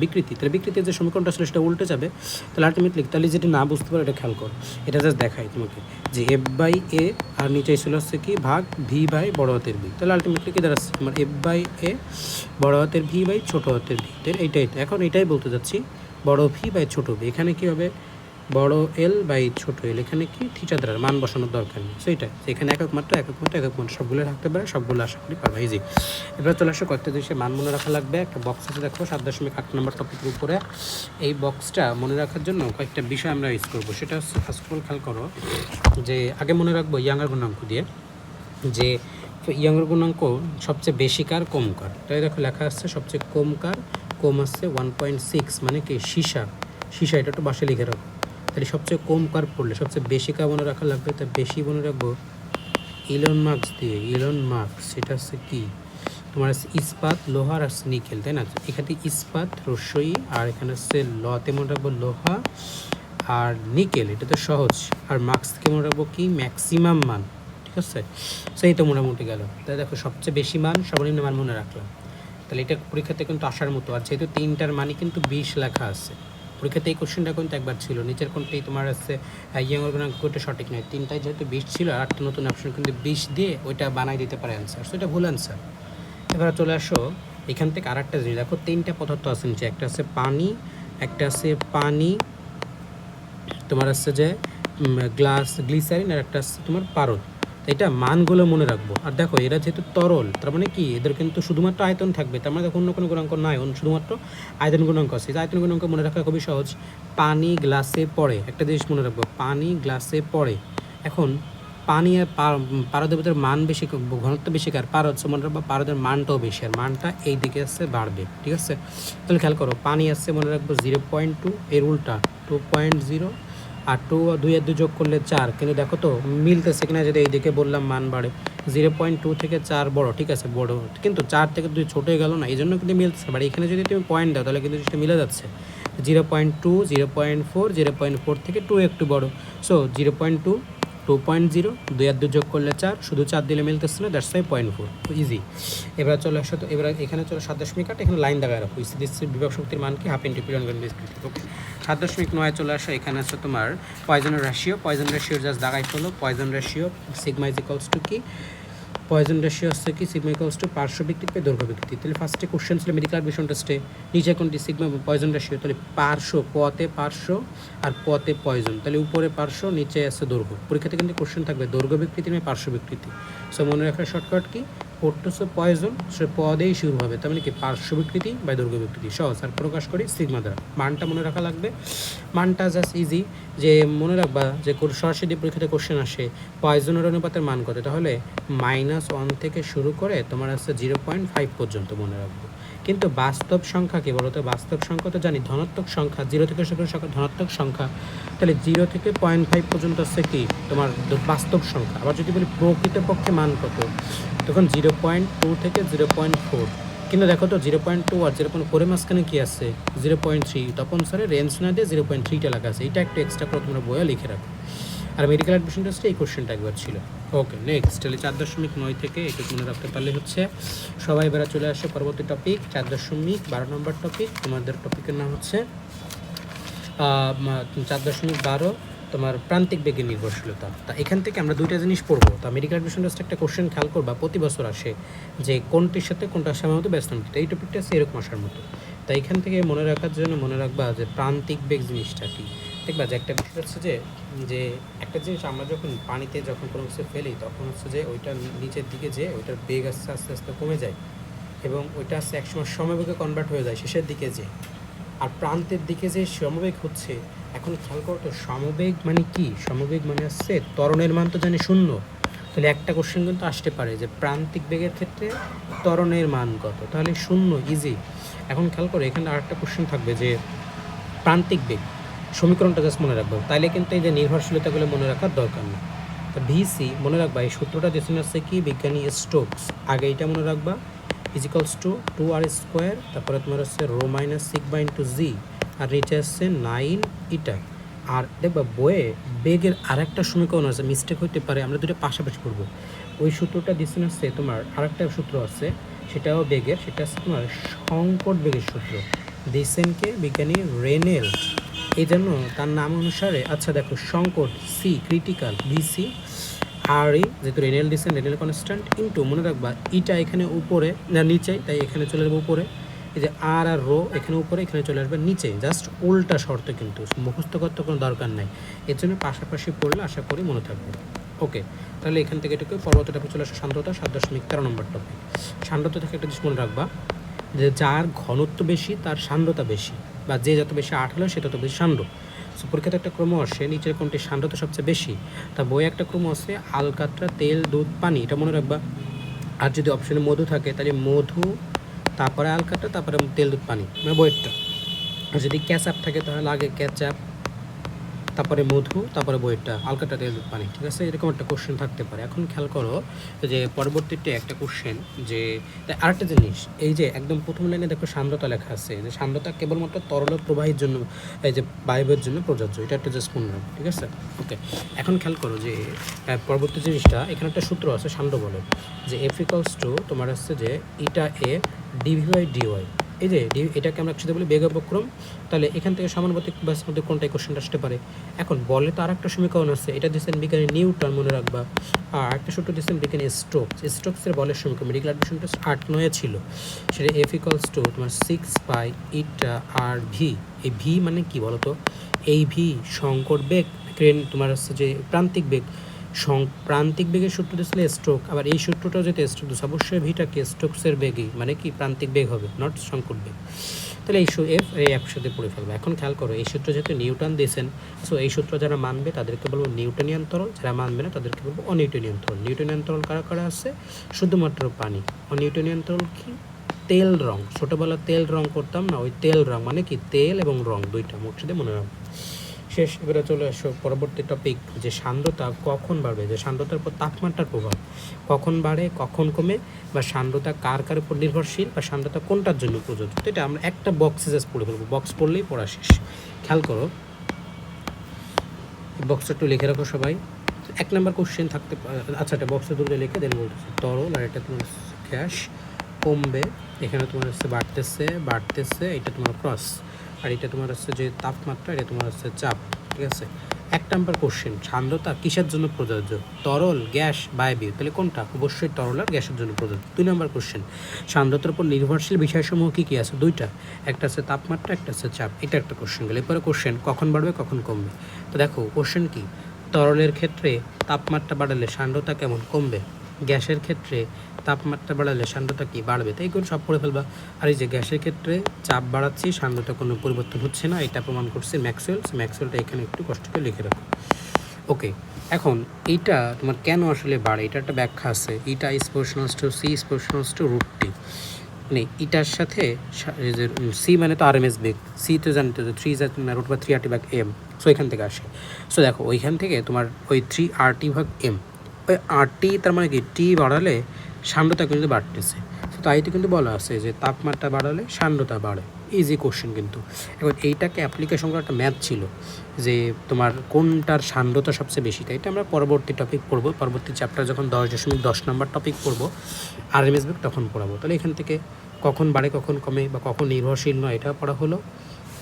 বিকৃতি, তাহলে বিকৃতির যে সমীকরণটা আসলে সেটা উল্টে যাবে। তাহলে আলটিমেটলি তাহলে যেটা না বুঝতে পারো এটা খেয়াল করো, এটা জাস্ট দেখাই তোমাকে যে এফ বাই এ আর নিচে ছিল হচ্ছে কি ভাগ ভি বাই বড় হাতের ভি। তাহলে আলটিমেটলি কি দাঁড়াচ্ছে তোমার এফ বাই এ বড় হাতের ভি বাই ছোটো হাতের ভি। তাহলে এইটাই, এখন এটাই বলতে যাচ্ছি, বড় ভি বাই ছোটো ভি। এখানে কী হবে, বড় এল বাই ছোটো এল। এখানে কি থিটা দ্বারা মান বসানোর দরকার নেই, সেইটা এখানে একক মাত্রা সবগুলো রাখতে পারে, সবগুলো আশা করি পারবে ইজি। এবার চলে আসো কয়েকটা জিনিসের মান মনে রাখা লাগবে। একটা বক্স আছে দেখো 7.8 নম্বর টপিকের উপরে। এই বক্সটা মনে রাখার জন্য কয়েকটা বিষয় আমরা ইউজ করবো। সেটা হচ্ছে ফার্স্ট অফ অল খেয়াল করো যে আগে মনে রাখবো ইয়াঙ্গার গুণাঙ্ক দিয়ে, যে ইয়াঙ্গার গুণাঙ্ক সবচেয়ে বেশি কার কম কার। তাই দেখো লেখা আসছে সবচেয়ে কম কার, কম আসছে 1.6, মানে কি সীসা, এটা একটু বাসে লিখে রাখো। তাহলে সবচেয়ে কম কার পড়লে সবচেয়ে বেশি কার মনে রাখা লাগবে, তাই বেশি মনে রাখবো ইলন মার্কস দিয়ে। ইলন মার্কস সেটা হচ্ছে কি তোমার আছে ইস্পাত, লোহার আর নিকেল, তাই না? এখানে ইস্পাত রস্যই, আর এখানে হচ্ছে লতে মনে রাখবো লোহা আর নিকেল, এটা তো সহজ। আর মার্কস থেকে মনে রাখবো কি ম্যাক্সিমাম মান, ঠিক আছে? সেই তো মোটামুটি গেল। তাই দেখো সবচেয়ে বেশি মান, সর্বনিম্ন মান মনে রাখলাম। তাহলে এটা পরীক্ষাতে কিন্তু আসার মতো। আর যেহেতু 3টার মানই কিন্তু 20 লেখা আছে, পরীক্ষাতে এই কোশ্চেনটা কিন্তু একবার ছিল, নিচের কোনটাই তোমার আছে ইয়াঙ্গার গুণাঙ্ক কোনটা সঠিক নয়। 3টায় যেহেতু 20 ছিল, আর একটা নতুন অপশন কিন্তু 20 দিয়ে ওইটা বানাই দিতে পারে অ্যান্সার, সো এটা ভুল অ্যান্সার। এবার চলে আসো এখান থেকে আরেকটা জিনিস দেখো, 3টা পদার্থ আছে নিচে, একটা আছে পানি, একটা আছে পানি, তোমার আছে যে গ্লিসারিন, আর একটা আছে তোমার পারদ। এটা মানগুলো মনে রাখবো। আর দেখো এরা যেহেতু তরল, তার মানে কি এদের কিন্তু শুধুমাত্র আয়তন থাকবে, তার মানে দেখো অন্য কোনো গুণাঙ্ক নাই, শুধুমাত্র আয়তন গুণাঙ্ক আছে। আয়তন গুণাঙ্ক মনে রাখা খুবই সহজ, পানি গ্লাসে পড়ে। একটা জিনিস মনে রাখবো, পানি গ্লাসে পড়ে। এখন পানি আর পারদের ভিতরে মান বেশি, ঘনত্ব বেশি, কার পার হচ্ছে মনে রাখবো, পারদের মানটাও বেশি, আর মানটা এই দিকে আসছে বাড়বে, ঠিক আছে। তাহলে খেয়াল করো, পানি আসছে মনে রাখবো 0.2, এর উল্টা 2.0, আর 2 আর 2 আর 2 যোগ করলে 4, কিন্তু দেখো তো মিলতেছে কিনা, যদি এইদিকে বললাম মান বাড়ে। 0.2 থেকে 4 বড়, ঠিক আছে বড়, কিন্তু 4 থেকে 2 ছোটো হয়ে গেল না, এই জন্য কিন্তু মিলতেছে। বাট এখানে যদি তুমি পয়েন্ট দাও তাহলে কিন্তু সেটা মিলে যাচ্ছে। 0.2, 0.4, 0.4 থেকে 2 একটু বড়। সো 0.2, 2.0, 2 আর 2 যোগ করলে 4, শুধু 4 দিলে মিলতেছে না, দ্যাটস ওয়াই 0.4, ইজি। এবার চলে আসো, তো এবার এখানে চলো 7.8, এখানে লাইন দেখায় রাখো, দিচ্ছে বিভব শক্তির মান কি, হাফ ইন্টু পিরিয়ড বিস্তৃতি। ওকে, 7.9 চলে আসো, এখানে আছে তোমার পয়জনের রেশিও। পয়জন রেশিও জাস্ট দাগাই ফেলো, Poisson ratio sigma is equals to কি, পয়জন রেশিও হচ্ছে কি, সিগমা ইকুয়ালস টু পার্শ্ব বিকৃতি দৈর্ঘ্য বিকৃতি। তাহলে ফার্স্টে কোশ্চেন ছিল মেডিকেল অ্যাডমিশন টেস্টে, নিচে কোনটি সিগমা পয়জন রেশিও, তাহলে পার্শ্ব, পতে পার্শ্ব আর পতে পয়জন, তাহলে উপরে পার্শ্ব নিচে আছে দৈর্ঘ্য। পরীক্ষাতে কিন্তু কোশ্চেন থাকবে দৈর্ঘ্য বিকৃতি নয় পার্শ্ব বিকৃতি। সো মনে রাখার শর্টকাট কি, পোর্টোসো পয়জন, সে পদেই শুরু হবে, তার মানে কি পার্শ্ব বিকৃতি বা দৈর্ঘ্য বিকৃতি, সহজ। আর প্রকাশ করি সিগমা দ্বারা। মানটা মনে রাখা লাগবে, মানটা জাস্ট ইজি, যে মনে রাখবা যে সরাসরি পরীক্ষাতে কোশ্চেন আসে পয়জনের অনুপাতের মান কত, তাহলে -1 থেকে শুরু করে তোমার আছে 0.5 পর্যন্ত মনে রাখবো। কিন্তু বাস্তব সংখ্যা কি বলতো, বাস্তব সংখ্যা তো জানি ধনাত্মক সংখ্যা, 0 থেকে শুরু করে ধনাত্মক সংখ্যা, তাহলে 0 থেকে 0.5 পর্যন্ত আছে কি তোমার বাস্তব সংখ্যা। আবার যদি বলি প্রকৃতপক্ষে মান কত, তখন 0.2 থেকে 0.4, কিন্তু দেখো তো 0.2 আর 0.4 মাঝখানে কি আছে 0.3, তখন স্যারের রেঞ্জ না দিয়ে 0.3টা লেখা আছে, এটা একটু এক্সট্রা করে তোমরা বইয়ে লিখে রাখো। আর মেডিকেল অ্যাডমিশন টেস্টে এই কোশ্চেনটা একবার ছিল। ওকে, নেক্সট তাহলে 4.9 থেকে এটা মনে রাখতে পারলে হচ্ছে। সবাই এবার চলে আসে পরবর্তী টপিক 4.12 নম্বর টপিক। তোমাদের টপিকের নাম হচ্ছে 4.12 তোমার প্রান্তিক বেগের নির্ভরশীলতা। তা এখান থেকে আমরা দুইটা জিনিস পড়বো। তা মেডিকেল অ্যাডমিশন টেস্টে একটা কোশ্চেন খেয়াল করবা, প্রতি বছর আসে যে কোনটির সাথে কোনটার সময় মতো ব্যস্ত মতো, এই টপিকটা আছে এরকম আসার মতো। তাই এখান থেকে মনে রাখার জন্য মনে রাখবা যে প্রান্তিক বেগ জিনিসটা কি। দেখবা যে একটা বিষয় হচ্ছে যে একটা জিনিস আমরা যখন পানিতে যখন কোনো কিছু ফেলি, তখন হচ্ছে যে ওইটা নিচের দিকে যে ওইটার বেগ আস্তে আস্তে আস্তে কমে যায়, এবং ওইটা আস্তে একসময় সমবেগে কনভার্ট হয়ে যায় শেষের দিকে যে। আর প্রান্তের দিকে যে সমবেগ হচ্ছে, এখন খেয়াল করো তো সমবেগ মানে কি, সমবেগ মানে হচ্ছে ত্বরণের মান তো জানি 0, তাহলে একটা কোশ্চেন কিন্তু আসতে পারে যে প্রান্তিক বেগের ক্ষেত্রে ত্বরণের মান কত, তাহলে 0, ইজি। এখন খেয়াল করো এখানে আরেকটা কোশ্চেন থাকবে যে প্রান্তিক বেগ সমীকরণটা জাস্ট মনে রাখবো, তাইলে কিন্তু এই যে নির্ভরশীলতাগুলো মনে রাখার দরকার নেই। তো ভিসি মনে রাখবা, এই সূত্রটা দিয়েছেন হচ্ছে কি বিজ্ঞানী স্টোকস, আগে এইটা মনে রাখবা, ইজিক্যালস টু 2r², তারপরে তোমার হচ্ছে ρ - সিগমা ইন্টু জি, আর নিচে আসছে 9 ইটা। আর দেখবা বইয়ে বেগের আরেকটা সমীকরণ আছে, মিস্টেক হইতে পারে, আমরা দুটো পাশাপাশি করবো। ওই সূত্রটা দিয়েছেন হচ্ছে তোমার আরেকটা সূত্র আছে, সেটাও বেগের, সেটা হচ্ছে তোমার সংকট বেগের সূত্র, দিয়েছেন কে বিজ্ঞানী রেনেল, এই জন্য তার নাম অনুসারে। আচ্ছা দেখো সংকট সি, ক্রিটিক্যাল বিসি, আর এই যেহেতু রেনেল দিচ্ছেন, রেনেল কনস্ট্যান্ট ইন্টু মনে রাখবা ইটা এখানে উপরে না নিচে, তাই এখানে চলে যাবে উপরে, এই যে আর রো এখানে উপরে, এখানে চলে আসবে নিচে, জাস্ট উল্টা শর্ত, কিন্তু মুখস্থ করতে কোনো দরকার নাই, এর জন্য পাশাপাশি পড়লে আশা করি মনে থাকবে। ওকে, তাহলে এখান থেকে এটুকু পরবর্তী টপিক চলে আসে সান্দ্রতা, 7.13 নম্বর টপিক। সান্দ্রতা থেকে একটা জিনিস মনে রাখবা, যে যার ঘনত্ব বেশি তার সান্দ্রতা বেশি, বা যে যত বেশি আঠালো সে তত বেশি সান্দ্র। সো পরীক্ষাতে একটা ক্রম আসে নিচের কোনটি সান্দ্রতা সবচেয়ে বেশি, তা বই একটা ক্রম আছে আলকাতরা, তেল, দুধ, পানি, এটা মনে রাখবা। আর যদি অপশনে মধু থাকে তাহলে মধু, তারপরে আলকাতরা, তারপরে তেল, দুধ, পানি, মানে বইয়েরটা। আর যদি ক্যাচআপ থাকে তাহলে আগে ক্যাচআপ, তারপরে মধু, তারপরে বইয়েরটা আলকাতরা, তেল, দুধ, পানি, ঠিক আছে। এরকম একটা কোশ্চেন থাকতে পারে। এখন খেয়াল করো যে পরবর্তীতে একটা কোশ্চেন, যে আরেকটা জিনিস, এই যে একদম প্রথম লাইনে দেখো সান্দ্রতা লেখা আছে, যে সান্দ্রতা কেবলমাত্র তরল প্রবাহের জন্য, এই যে বায়বের জন্য প্রযোজ্য, এটা একটা জাস্ট মনে রাখো, ঠিক আছে। ওকে, এখন খেয়াল করো যে পরবর্তী জিনিসটা, এখানে একটা সূত্র আছে সান্দ্র বলের, যে F=, তোমার হচ্ছে যে ইটা এ dv/dy, এই যে এটাকে আমরা একসাথে বলি বেগ অপক্রম। তাহলে এখান থেকে সমানুপাতিক ব্যাসের মধ্যে কোনটাই কোশ্চেনটা আসতে পারে। এখন বলে তো আরেকটা সমীকরণ আছে, এটা দিচ্ছেন বিজ্ঞানী নিউটন, মনে রাখবা। আর একটা সূত্র দিচ্ছেন বিজ্ঞানী স্টোকসের বলের সমীকরণ, মেডিকেল অ্যাডমিশন টেস্ট 8-9 ছিল, সেটা F= তোমার 6π ইটা আর ভি। এই ভি মানে কি বলতো, এই ভি সংকট বেগ, তোমার হচ্ছে যে প্রান্তিক বেগ, প্রান্তিক বেগের সূত্র দিয়েছিল স্ট্রোক, আবার এই সূত্রটাও যেটা স্ট্রোক দিচ্ছে, অবশ্যই ভিটা কি স্ট্রোকসের বেগই, মানে কি প্রান্তিক বেগ হবে, নট সংকট বেগ। তাহলে এই একসাথে পড়ে ফেলবে। এখন খেয়াল করো, এই সূত্র যেহেতু নিউটন দিয়েছেন, সো এই সূত্র যারা মানবে তাদেরকে বলবো নিউটনিয়ান তরল, যারা মানবে না তাদেরকে বলবো অনিউটনিয়ান তরল। নিউটনিয়ান তরল কারা কারা আছে? শুধুমাত্র পানি। অনিউটনিয়ান তরল কি? তেল রং। ছোটোবেলা তেল রং করতাম না, ওই তেল রং মানে কি তেল এবং রং দুইটা, মুখ সাথে মনে রাখবো। শেষ। এবারে চলে আসো পরবর্তী টপিক, যে সান্দ্রতা কখন বাড়বে, যে সান্দ্রতার উপর তাপমাত্রার প্রভাব কখন বাড়ে কখন কমে, বা সান্দ্রতা কার কার উপর নির্ভরশীল, বা সান্দ্রতা কোনটার জন্য প্রযোজ্য। তো এটা আমরা একটা বক্সে জাস্ট পড়ে ফেলবো, বক্স পড়লেই পড়া শেষ। খেয়াল করো, বক্সটা একটু লিখে রাখো সবাই। 1 নম্বর কোশ্চেন থাকতে, আচ্ছা এটা বক্সে দুটো লিখে দেন বলতেছে তরল, আর এটা তোমার গ্যাস কমবে, এখানে তোমার হচ্ছে বাড়তেছে, এটা তোমার ক্রস, আর এটা তোমার হচ্ছে যে তাপমাত্রা, এটা তোমার হচ্ছে চাপ। ঠিক আছে। 1 নম্বর কোশ্চেন, সান্দ্রতা কিসের জন্য প্রযোজ্য? তরল, গ্যাস, বায়বীয়। তাহলে কোনটা? অবশ্যই তরল আর গ্যাসের জন্য প্রযোজ্য। 2 নম্বর কোশ্চেন, সান্দ্রতার উপর নির্ভরশীল বিষয়সমূহ কী কী আছে? দুইটা, একটা আছে তাপমাত্রা, একটা আছে চাপ। এটা একটা কোশ্চেন গেলে। এরপরে কোশ্চেন, কখন বাড়বে কখন কমবে। তো দেখো কোশ্চেন কি, তরলের ক্ষেত্রে তাপমাত্রা বাড়ালে সান্দ্রতা কেমন? কমবে। গ্যাসের ক্ষেত্রে তাপমাত্রা বাড়ালে সান্দ্রতা কি? বাড়বে। তাই এগুলো সব পড়ে ফেলবা। আর এই যে গ্যাসের ক্ষেত্রে চাপ বাড়াচ্ছি, সান্দ্রতা কোনো পরিবর্তন হচ্ছে না, এটা প্রমাণ করছে ম্যাক্সওয়েলটা এখানে একটু কষ্ট করে লিখে রাখো। ওকে, এখন এইটা তোমার কেন আসলে বাড়ে, এটা একটা ব্যাখ্যা আছে। Eta is proportional to C is proportional to √T, মানে ইটার সাথে যে সি মানে তো আরএমএস বেগ, সি তো জানতে যে 3 √3RT/m, সো এখান থেকে আসে। সো দেখো ওইখান থেকে তোমার ওই 3RT/m, ওই RT তার মানে কি টি বাড়ালে সান্দ্রতা কিন্তু বাড়তেছে। তো তাইতে কিন্তু বলা আছে যে তাপমাত্রা বাড়ালে সান্দ্রতা বাড়ে। ইজি কোশ্চেন কিন্তু। এখন এইটাকে অ্যাপ্লিকেশন করা একটা ম্যাথ ছিল, যে তোমার কোনটার সান্দ্রতা সবচেয়ে বেশি। তাই এটা আমরা পরবর্তী টপিক পড়বো, পরবর্তী চ্যাপ্টার যখন 10.10 নম্বর টপিক পড়বো আরএমএস বেগ তখন পড়াবো। তাহলে এখান থেকে কখন বাড়ে কখন কমে বা কখন নির্ভরশীল নয় এটা পড়া হলো,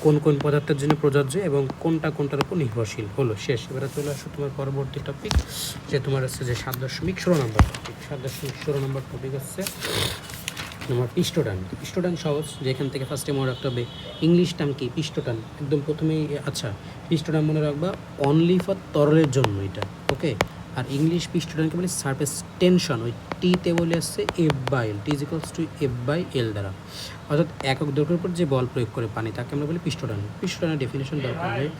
কোন কোন পদার্থের জন্য প্রযোজ্য এবং কোনটার উপর নির্ভরশীল হলো। শেষ। এবারে চলে আসো তোমার পরবর্তী টপিক, যে তোমার হচ্ছে যে 7.16 নম্বর টপিক। 7.16 নম্বর টপিক হচ্ছে তোমার পিষ্টটান। পিষ্টটান সহজ, যেখান থেকে ফার্স্টে মনে রাখতে হবে ইংলিশ টার্ম কি পিষ্টটান, একদম প্রথমেই। আচ্ছা, পিষ্টটান মনে রাখবা অনলি ফর তরলের জন্য এটা, ওকে। আর ইংলিশ পিষ্টটানকে বলে সারফেস টেনশন, ওই টিতে বলে আসছে F/L, T = F/L দ্বারা, অর্থাৎ একক দৈর্ঘ্যের উপর যে বল প্রয়োগ করে পানি তাকে আমরা বলি পিষ্টটান। পিষ্টটানের ডেফিনেশন দরকার নেই।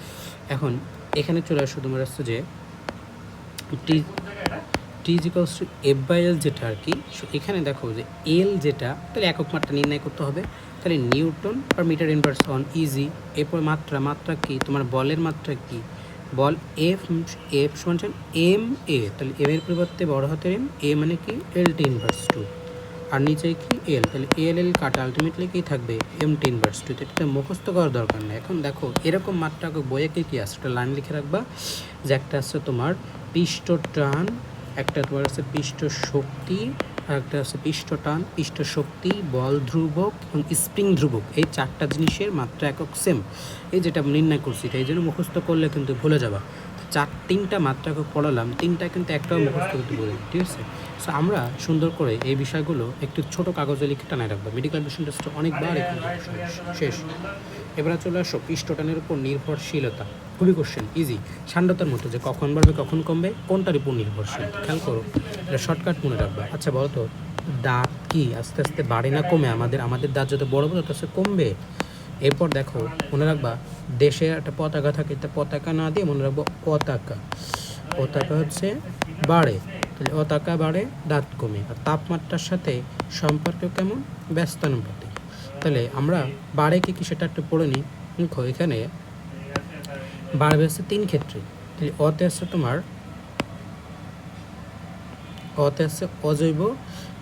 এখন এখানে চলে আসো তোমার আসছে যে T = F/L যেটা আর কি। এখানে দেখো যে এল যেটা, তাহলে একক মাত্রা নির্ণয় করতে হবে, তাহলে নিউটন পার মিটার ইনভার্স অন ইজি। এরপর মাত্রা কি তোমার বলের মাত্রা কি? বল F সমান MA, তাহলে এম এর পরিবর্তে বড় হাতের এম, এ মানে কি LT ইনভার্স 2, আর নিচে কি এল, তাহলে এল কাটা আলটিমেটলি কি থাকবে MT ইনভার্স 2। এটা মুখস্থ করার দরকার নেই। এখন দেখো এরকম মাত্রা বইয়ে কি আছে, একটা লাইন লিখে রাখবা, যে একটা আছে তোমার পিষ্টটান, একটা তোমার আছে পৃষ্ঠ শক্তি, আর একটা আছে পিষ্টটান, পৃষ্ঠ শক্তি, বল ধ্রুবক এবং স্প্রিং ধ্রুবক। এই 4টা জিনিসের মাত্রা একক সেম। এই যেটা নির্ণয় করছি এটা এই জন্য মুখস্থ করলে কিন্তু ভুলে যাবা। 3টা মাত্রা পড়ালাম, 3টা কিন্তু একটাও মুখস্থ করতে বলি, ঠিক আছে। সো আমরা সুন্দর করে এই বিষয়গুলো একটু ছোট কাগজে লিখে টানায় রাখবো। মেডিকেল ভিশন টেস্ট অনেকবার এখানে শেষ। এবারে চলে আসো পিষ্টটানের উপর নির্ভরশীলতা। খুবই কোশ্চেন ইজি, সান্দ্রতার মতো, যে কখন বাড়বে কখন কমবে কোনটার উপর নির্ভরশীল। খেয়াল করো, এটা শর্টকাট মনে রাখবা। আচ্ছা বলো তো, দাঁত কি আস্তে আস্তে বাড়ে না কমে? আমাদের দাঁত যত বড় তত আস্তে কমবে। এরপর দেখো মনে রাখবা, দেশে একটা পতাকা থাকে, তা পতাকা না দিয়ে মনে রাখবো পতাকা হচ্ছে বাড়ে, তাহলে পতাকা বাড়ে দাঁত কমে। আর তাপমাত্রার সাথে সম্পর্ক কেমন? ব্যস্তানুপাতিক। তাহলে আমরা বাড়ে কি সেটা একটু পড়ে নিই। দেখো এখানে বাড়বে হচ্ছে 3 ক্ষেত্রে। তাহলে অতে আছে তোমার অজৈব,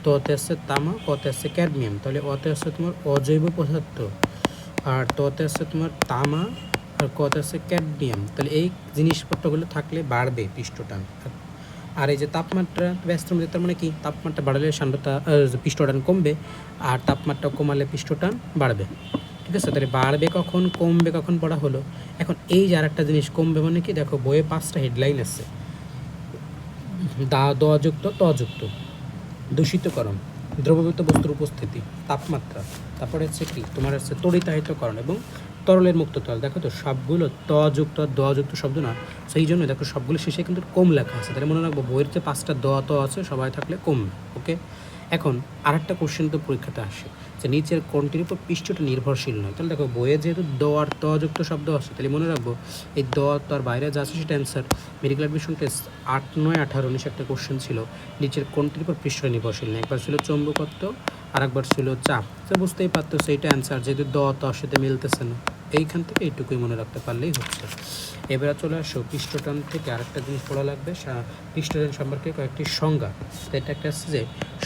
ততে আছে তামা, কতে আছে ক্যাডমিয়াম। তাহলে অতে আছে তোমার অজৈব পদার্থ, আর ততে আছে তোমার তামা, আর কতে আছে ক্যাডমিয়াম। তাহলে এই জিনিসপত্রগুলো থাকলে বাড়বে পিষ্টটান। আর এই যে তাপমাত্রা ব্যস্ত, তার মানে কি তাপমাত্রা বাড়ালে সান্দ্রতা পিষ্টটান কমবে, আর তাপমাত্রা কমালে পিষ্টটান বাড়বে। ঠিক আছে, তাহলে বাড়বে কখন কমবে কখন পড়া হলো। এখন এই যে আরেকটা জিনিস কমবে মানে কি, দেখো বইয়ে 5টা হেডলাইন আছে, দযুক্ত তযুক্ত, দূষিতকরণ, দ্রবীভূত বস্তুর উপস্থিতি, তাপমাত্রা, তারপরে হচ্ছে কি তোমার হচ্ছে তড়িতাহিতকরণ এবং তরলের মুক্ত তল, দেখো তো সবগুলো যুক্ত যুক্ত শব্দ না, সেই জন্য দেখো সবগুলো শেষে কিন্তু কম লেখা আছে, তাহলে মনে রাখবো বইয়ের যে 5টা আছে সবাই থাকলে কম। ওকে, এখন আরেকটা কোশ্চেন তো পরীক্ষাতে আসে যে নিচের কোনটির উপর পৃষ্ঠটা নির্ভরশীল নয়। তাহলে দেখো বইয়ে যেহেতু আর যুক্ত শব্দ আছে, তাহলে মনে রাখবো এই তার বাইরে যা আছে সেটা অ্যান্সার। মেডিকেল অ্যাডমিশন টেস্ট 8, 9, 18, 19 একটা কোশ্চেন ছিল নিচের কোনটির উপর পৃষ্ঠটা নির্ভরশীল নয়। একবার ছিল চৌম্বকত্ব আর একবার ছিল চাপ। তো বুঝতেই পারতো সেইটা অ্যান্সার, যেহেতু তার সাথে মিলতেছে না। এইখান থেকে এইটুকুই মনে রাখতে পারলেই হচ্ছে। এবারে চলে আসো পৃষ্ঠটান থেকে আরেকটা জিনিস পড়া লাগবে, পৃষ্ঠটান সম্পর্কে কয়েকটি সংজ্ঞা। এটা একটা আছে যে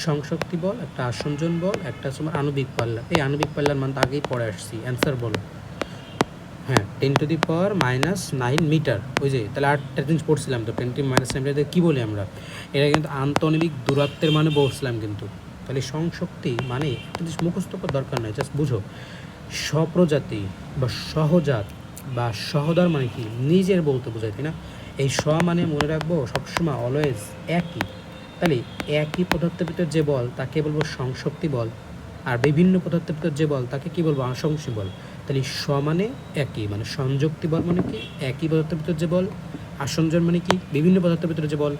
সংশক্তি বল, একটা আসঞ্জন বল, একটা তোমার আণবিক পাল্লা। এই আণবিক পাল্লার মান তো আগেই পড়ে আসছি, অ্যান্সার বলো। হ্যাঁ, 10⁻⁹ মিটার। ওই যে তাহলে আরেকটা জিনিস পড়ছিলাম তো, 10⁻⁹ মিটার কী বলি আমরা, এটা কিন্তু আন্তঃনৈমিক দূরত্বের মানে বলছিলাম কিন্তু। তাহলে সংশক্তি মানে একটা জিনিস মুখস্থ করার দরকার নাই, জাস্ট বুঝো। স্বপ্রজাতি বা সহজাত বা সহদর মানে কি, নিজের বলতে বোঝায়, তাই না? এই মানে মনে রাখবো সবসময় অলওয়েজ একই। তাহলে একই পদার্থের ভিতর যে বল তাকে বলবো সংশক্তি বল, আর বিভিন্ন পদার্থের ভিতর যে বল তাকে কি বলবো আসংসী বল। তাহলে মানে একই, মানে সংযুক্তি বল মানে কি একই পদার্থের ভিতর যে বল, আসঞ্জন মানে কি বিভিন্ন পদার্থের ভিতরে যে বল।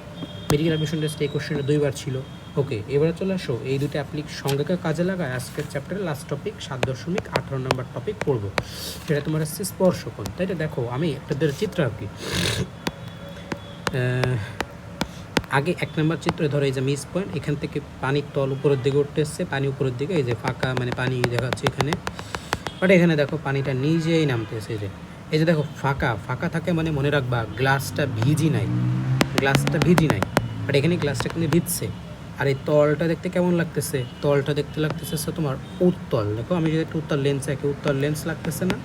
মেডিকেল অ্যাডমিশন টেস্টে এই কোশ্চেনটা 2বার ছিল। ওকে, এবারে চলে আসো এই দুটো অ্যাপ্লিক সংজ্ঞাকে কাজে লাগায় আজকের চ্যাপ্টারের লাস্ট টপিক 7.18 নম্বর টপিক পড়বো, সেটা তোমার আসছে স্পর্শকোণ। তাই এটা দেখো আমি একটা চিত্র আঁকি। আগে 1 নম্বর চিত্রে ধরো এই যে মিস পয়েন্ট, এখান থেকে পানির তল উপরের দিকে উঠতে এসছে, পানি উপরের দিকে, এই যে ফাঁকা মানে পানি দেখাচ্ছে এখানে, বাট এখানে দেখো পানিটা নিজেই নামতেছে। এই যে দেখো ফাঁকা থাকে মানে মনে রাখবা গ্লাসটা ভিজি নাই, বাট এখানে গ্লাসটা কিন্তু ভিজছে। আর এই তলটা দেখতে কেমন লাগতেছে, তলটা দেখতে লাগতেছে তোমার উত্তল। দেখো আমি যদি একটা উত্তল লেন্স আঁকি, উত্তল লেন্স লাগতেছে না,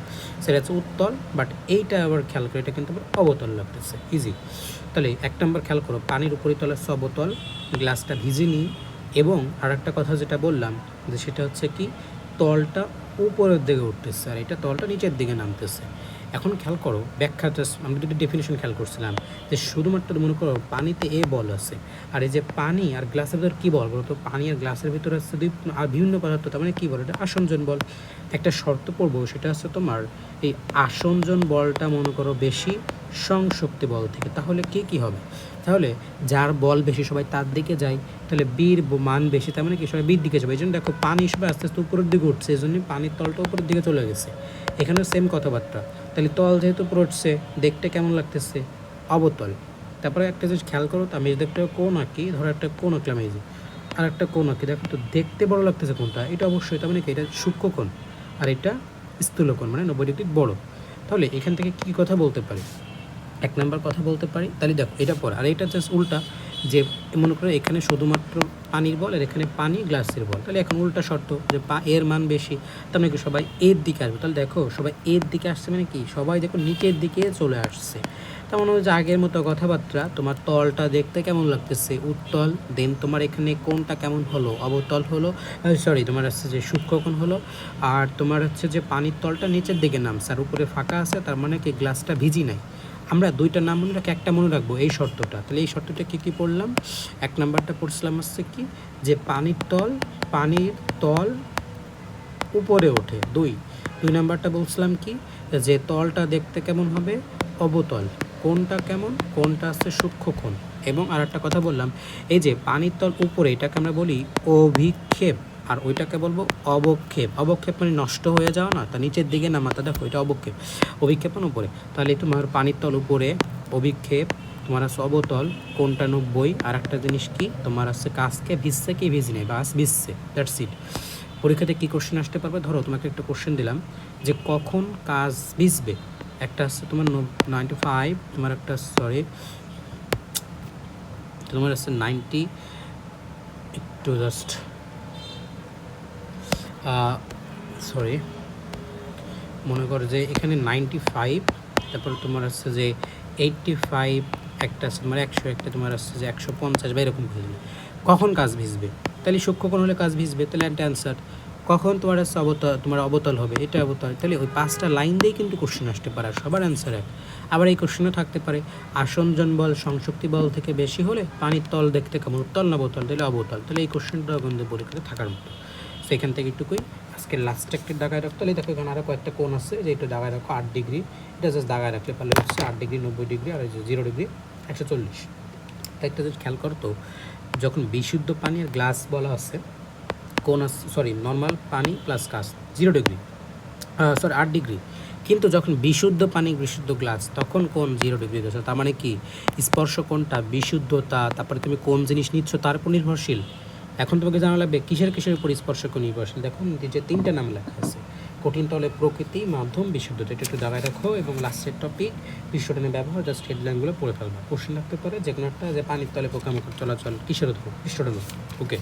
সেটা হচ্ছে উত্তল, বাট এইটা আবার খেয়াল করে এটা কিন্তু আবার অবতল লাগতেছে, ইজি। তাহলে 1 নম্বর খেয়াল করো, পানির উপরের তলে অবতল, গ্লাসটা ভিজিনি, এবং আর একটা কথা যেটা বললাম যে সেটা হচ্ছে কি তলটা উপরের দিকে উঠতেছে আর এটা তলটা নিচের দিকে নামতেছে। এখন খেয়াল করো ব্যাখ্যাটা, আমি দুটো ডেফিনেশন খেয়াল করছিলাম যে শুধুমাত্র মনে করো পানিতে বল আছে, আর এই যে পানি আর গ্লাসের ভিতর কী বল বলতো, পানি আর গ্লাসের ভিতরে আছে আর বিভিন্ন পদার্থ, তার মানে কী বল, এটা আসঞ্জন বল। একটা শর্ত পড়বো, সেটা হচ্ছে তোমার এই আসঞ্জন বলটা মনে করো বেশি সংশক্তি বল থেকে, তাহলে কী হবে, তাহলে যার বল বেশি সবাই তার দিকে যায়, তাহলে বীর মান বেশি, তার মানে কি সবাই বীর দিকে যাবে। এই জন্য দেখো পানি হিসেবে আস্তে আস্তে উপরের দিকে উঠছে, এই জন্য পানির তলটা উপরের দিকে চলে গেছে। এখানেও সেম কথাবার্তা, তাহলে তল যেহেতু উপরে উঠছে দেখতে কেমন লাগতেছে অবতল। তারপরে একটা জিনিস খেয়াল করো, তো আমি দেখতে কোন আঁকি, ধরো একটা কোন আঁকলাম, এই যে আর একটা কোন আঁকি, দেখো তো দেখতে বড় লাগতেছে কোনটা, এটা অবশ্যই তার মানে কি এটা সূক্ষ্মকোণ, আর এটা স্থূলকোণ মানে 90 ডিগ্রি বড়। তাহলে এখান থেকে কী কথা বলতে পারি, 1 নম্বর কথা বলতে পারি। তাহলে দেখো এটা পর, আর এটা জাস্ট উল্টা, যে মনে করো এখানে শুধুমাত্র পানির বল আর এখানে পানি গ্লাসের বল, তাহলে এখন উল্টা শর্ত যে এর মান বেশি, তার মানে কি সবাই এর দিকে আসবে। তাহলে দেখো সবাই এর দিকে আসছে মানে কি সবাই দেখো নিচের দিকে চলে আসছে। তেমন যে আগের মতো কথাবার্তা, তোমার তলটা দেখতে কেমন লাগতেছে উত্তল, দেন তোমার এখানে কোনটা কেমন হলো অবতল হলো, সরি তোমার হচ্ছে যে সূক্ষ্মকোণ হলো, আর তোমার হচ্ছে যে পানির তলটা নিচের দিকে নামছে আর উপরে ফাঁকা আছে, তার মানে কি গ্লাসটা ভিজি নাই। আমরা দুইটা নাম মনে রাখি, একটা মনে রাখবো এই শর্তটা। তাহলে এই শর্তটা কী পড়লাম, 1 নাম্বারটা পড়ছিলাম হচ্ছে কি যে পানির তল উপরে ওঠে, 2 নাম্বারটা বলছিলাম কি যে তলটা দেখতে কেমন হবে অবতল, কোনটা কেমন, কোনটা আছে সূক্ষ্মকোণ। এবং আর একটা কথা বললাম, এই যে পানির তল উপরে এটাকে আমরা বলি অভিক্ষেপ, আর ওইটাকে বলবো অবক্ষেপ। অবক্ষেপ মানে নষ্ট হয়ে যাওয়া না, তা নিচের দিকে নামাতা, দেখো এটা অবক্ষেপ, অভিক্ষেপণ উপরে। তাহলে তোমার পানির তল উপরে, অভিক্ষেপ, তোমার আছে অবতল, কোনটা 90। আর একটা জিনিস কি তোমার আছে কাজকে ভিজছে কি ভিজি নেই, বাস ভিজছে, দ্যাটস ইট। পরীক্ষাতে কী কোশ্চেন আসতে পারবে, ধরো তোমাকে একটা কোশ্চেন দিলাম যে কখন কাজ ভিজবে, একটা আছে তোমার 95, তোমার একটা তোমার আছে 90, একটু জাস্ট মনে করো যে এখানে 95, তারপর তোমার আসছে যে 85, একটা আছে তোমার 100, একটা তোমার আসছে যে 150 বা এরকম ভিজবে। কখন কাজ ভিজবে, তাহলে সূক্ষ্মকোণ হলে কাজ ভিজবে, তাহলে একটা অ্যান্সার। কখন তোমার আসছে অবতল হবে, এটা অবতল। তাহলে ওই 5টা লাইন দিয়েই কিন্তু কোশ্চেন আসতে পারে, সবার অ্যান্সার এক। আবার এই কোশ্চেনও থাকতে পারে আসঞ্জন বল সংশক্তি বল থেকে বেশি হলে পানির তল দেখতে কেমন উত্তল না অবতল, তাহলে অবতল। তাহলে এই কোশ্চেনটা কিন্তু পরীক্ষাতে থাকার মতো। সেখান থেকে একটুকুই আজকে লাস্ট একটা দাগায় রাখতে হলে দেখো এখানে আরও কয়েকটা কোণ আছে, যে এটা দাগায় রাখো 8 ডিগ্রি, এটা জাস্ট দাগায় রাখলে পারলে হচ্ছে 8 ডিগ্রি 90 ডিগ্রি আর 0 ডিগ্রি 140। তাই একটা যদি খেয়াল করতো, যখন বিশুদ্ধ পানি আর গ্লাস বলা আছে কোণ আছে, সরি নর্মাল পানি প্লাস কাঁচ 0 ডিগ্রি, সরি 8 ডিগ্রি, কিন্তু যখন বিশুদ্ধ পানি বিশুদ্ধ গ্লাস তখন কোন 0 ডিগ্রি দিয়েছে। তার মানে কি স্পর্শ কোণটা বিশুদ্ধতা, তারপরে তুমি কোন জিনিস নিচ্ছ তার উপর নির্ভরশীল। এখন তোমাকে জানা লাগবে কিসের উপর স্পর্শ কোণ নির্ভরশীল। দেখো যে 3টা নাম লেখা আছে, কঠিন তলে প্রকৃতি, মাধ্যম, বিশুদ্ধতা, এটা একটু দাগায় রাখো এবং লাস্টের টপিক পৃষ্ঠটানের ব্যবহার, জাস্ট হেডলাইনগুলো পড়ে ফেলবা। কোশ্চেন লাগতে পারে যে কোনো একটা, যে পানির তলে পোকামাকড় চলাচল কিসের উপর, পৃষ্ঠটানের। ওকে,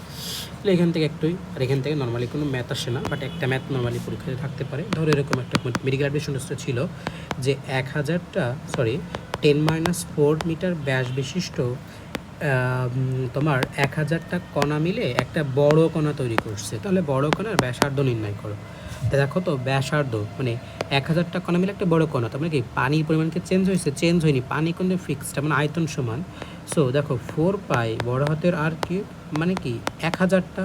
তাহলে এখান থেকে একটুই, আর এখান থেকে নর্মালি কোনো ম্যাথ আসে না, বাট একটা ম্যাথ নর্মালি পরীক্ষাতে থাকতে পারে। ধরো এরকম একটা মেডিকেল অ্যাডমিশন ছিল যে 10 - 4 মিটার ব্যাস বিশিষ্ট তোমার 1000টা কণা মিলে একটা বড় কণা তৈরি করছে, তাহলে বড় কণার ব্যাসার্ধ নির্ণয় করো। তা দেখো তো ব্যাসার্ধ মানে 1000টা কণা মিলে একটা বড় কণা, তার মানে কি পানির পরিমাণকে চেঞ্জ হয়েছে, চেঞ্জ হয়নি, পানি কিন্তু ফিক্সড, মানে আয়তন সমান। সো দেখো 4 পাই বড় হাতের আর কিউব, মানে কি 1000টা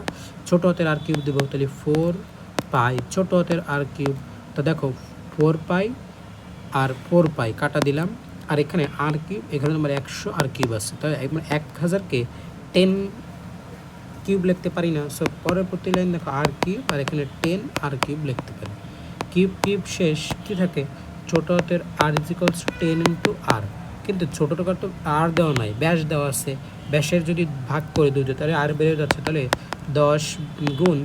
ছোটো হাতের আর কিউব দেবো, তাহলে 4 পাই ছোটো হাতের আর কিউব। তো দেখো 4 পাই আর 4 পাই কাটা দিলাম, আর এখানে আর কিউব, এখানে তোমার 100 আর কিউব আছে, তাহলে 1000কে 10 কিউব লিখতে পারি না। সো পরবর্তী লাইন দেখো আর কিউব, আর এখানে 10 আর কিউব লিখতে পারি। কিউব কিউব শেষ কী থাকে, ছোটো হাতের আর ইজিক্যালস 10 × আর, কিন্তু ছোটোটা তো আর দেওয়া নাই, ব্যাস দেওয়া আছে। ব্যাসের যদি ভাগ করে দুই তাহলে আর বেড়ে যাচ্ছে, তাহলে 10 গুণ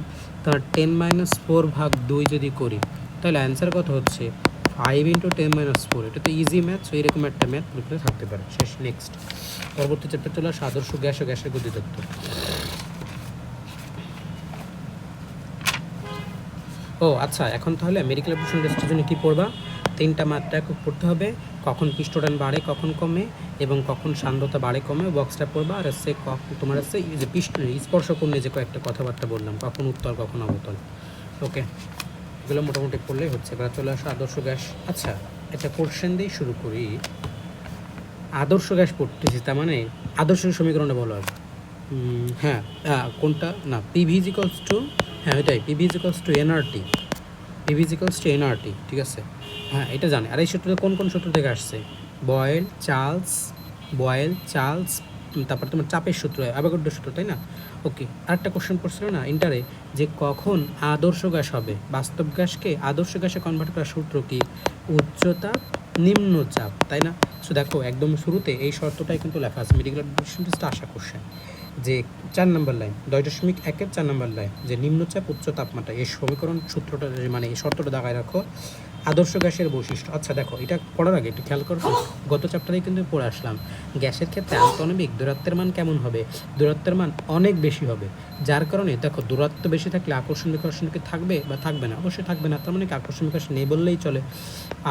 তার 10-4/2 যদি করি, তাহলে অ্যান্সার কত হচ্ছে 5 × 10-4। এটা তো ইজি ম্যাথ, সো এরকম একটা ম্যাথ পরীক্ষায় থাকতে পারে। শেষ, নেক্সট পরবর্তী চ্যাপ্টার চলে আসে আদর্শ গ্যাস ও গ্যাসের গতিতত্ত্ব। ও আচ্ছা, এখন তাহলে মেডিকেল অ্যাপ্লিকেশন টেস্টের জন্য কী পড়বা, 3টা মাত্রা একক পড়তে হবে, কখন পৃষ্ঠটান বাড়ে কখন কমে এবং কখন সান্দ্রতা বাড়ে কমে, বক্সটা পড়বা। আর হচ্ছে তোমার হচ্ছে এই যে স্পর্শ কোণ নিয়ে যে কয়েকটা কথাবার্তা বললাম, কখন উত্তল কখন অবতল। ওকে, এগুলো মোটামুটি পড়লেই হচ্ছে। এবার চলে আসো আদর্শ গ্যাস। আচ্ছা, একটা কোশ্চেন দিয়েই শুরু করি। আদর্শ গ্যাস পড়তেছি, তার মানে আদর্শ সমীকরণটা বলো আর। হ্যাঁ, কোনটা না, পিভি ইজিক্যালস টু, হ্যাঁ ওইটাই, PV is equals to NRT, PV is equals to NRT, ঠিক আছে। হ্যাঁ এটা জানে। আর এই সূত্রটা কোন কোন সূত্র থেকে আসছে, বয়েল চার্লস, তারপর তোমার চাপের সূত্র, অ্যাভোগাড্রো সূত্র, তাই না। ওকে, আরেকটা কোশ্চেন পড়ছিল না ইন্টারে, যে কখন আদর্শ গ্যাস হবে, বাস্তব গ্যাসকে আদর্শ গ্যাসে কনভার্ট করার সূত্র কি, উচ্চতাপ নিম্নচাপ, তাই না। সো দেখো একদম শুরুতে এই শর্তটাই কিন্তু লেখা আছে, মেডিকেল অ্যাডমিশন টেস্টে আসা কোশ্চেন, যে 4 নম্বর লাইন 10.1-এর 4 নম্বর লাইন, যে নিম্নচাপ উচ্চ তাপমাত্রা, এই সমীকরণ সূত্রটা মানে এই শর্তটা দাগায় রাখো, আদর্শ গ্যাসের বৈশিষ্ট্য। আচ্ছা দেখো, এটা পড়ার আগে একটু খেয়াল করো, গত চ্যাপ্টারেই কিন্তু পড়ে আসলাম, গ্যাসের ক্ষেত্রে আন্তঃনবিক দূরত্বের মান কেমন হবে, দূরত্বের মান অনেক বেশি হবে, যার কারণে দেখো দূরত্ব বেশি থাকলে আকর্ষণ বিকর্ষণ কি থাকবে বা থাকবে না, অবশ্যই থাকবে না, তার মানে কি আকর্ষণ বিকর্ষণ নেই বললেই চলে।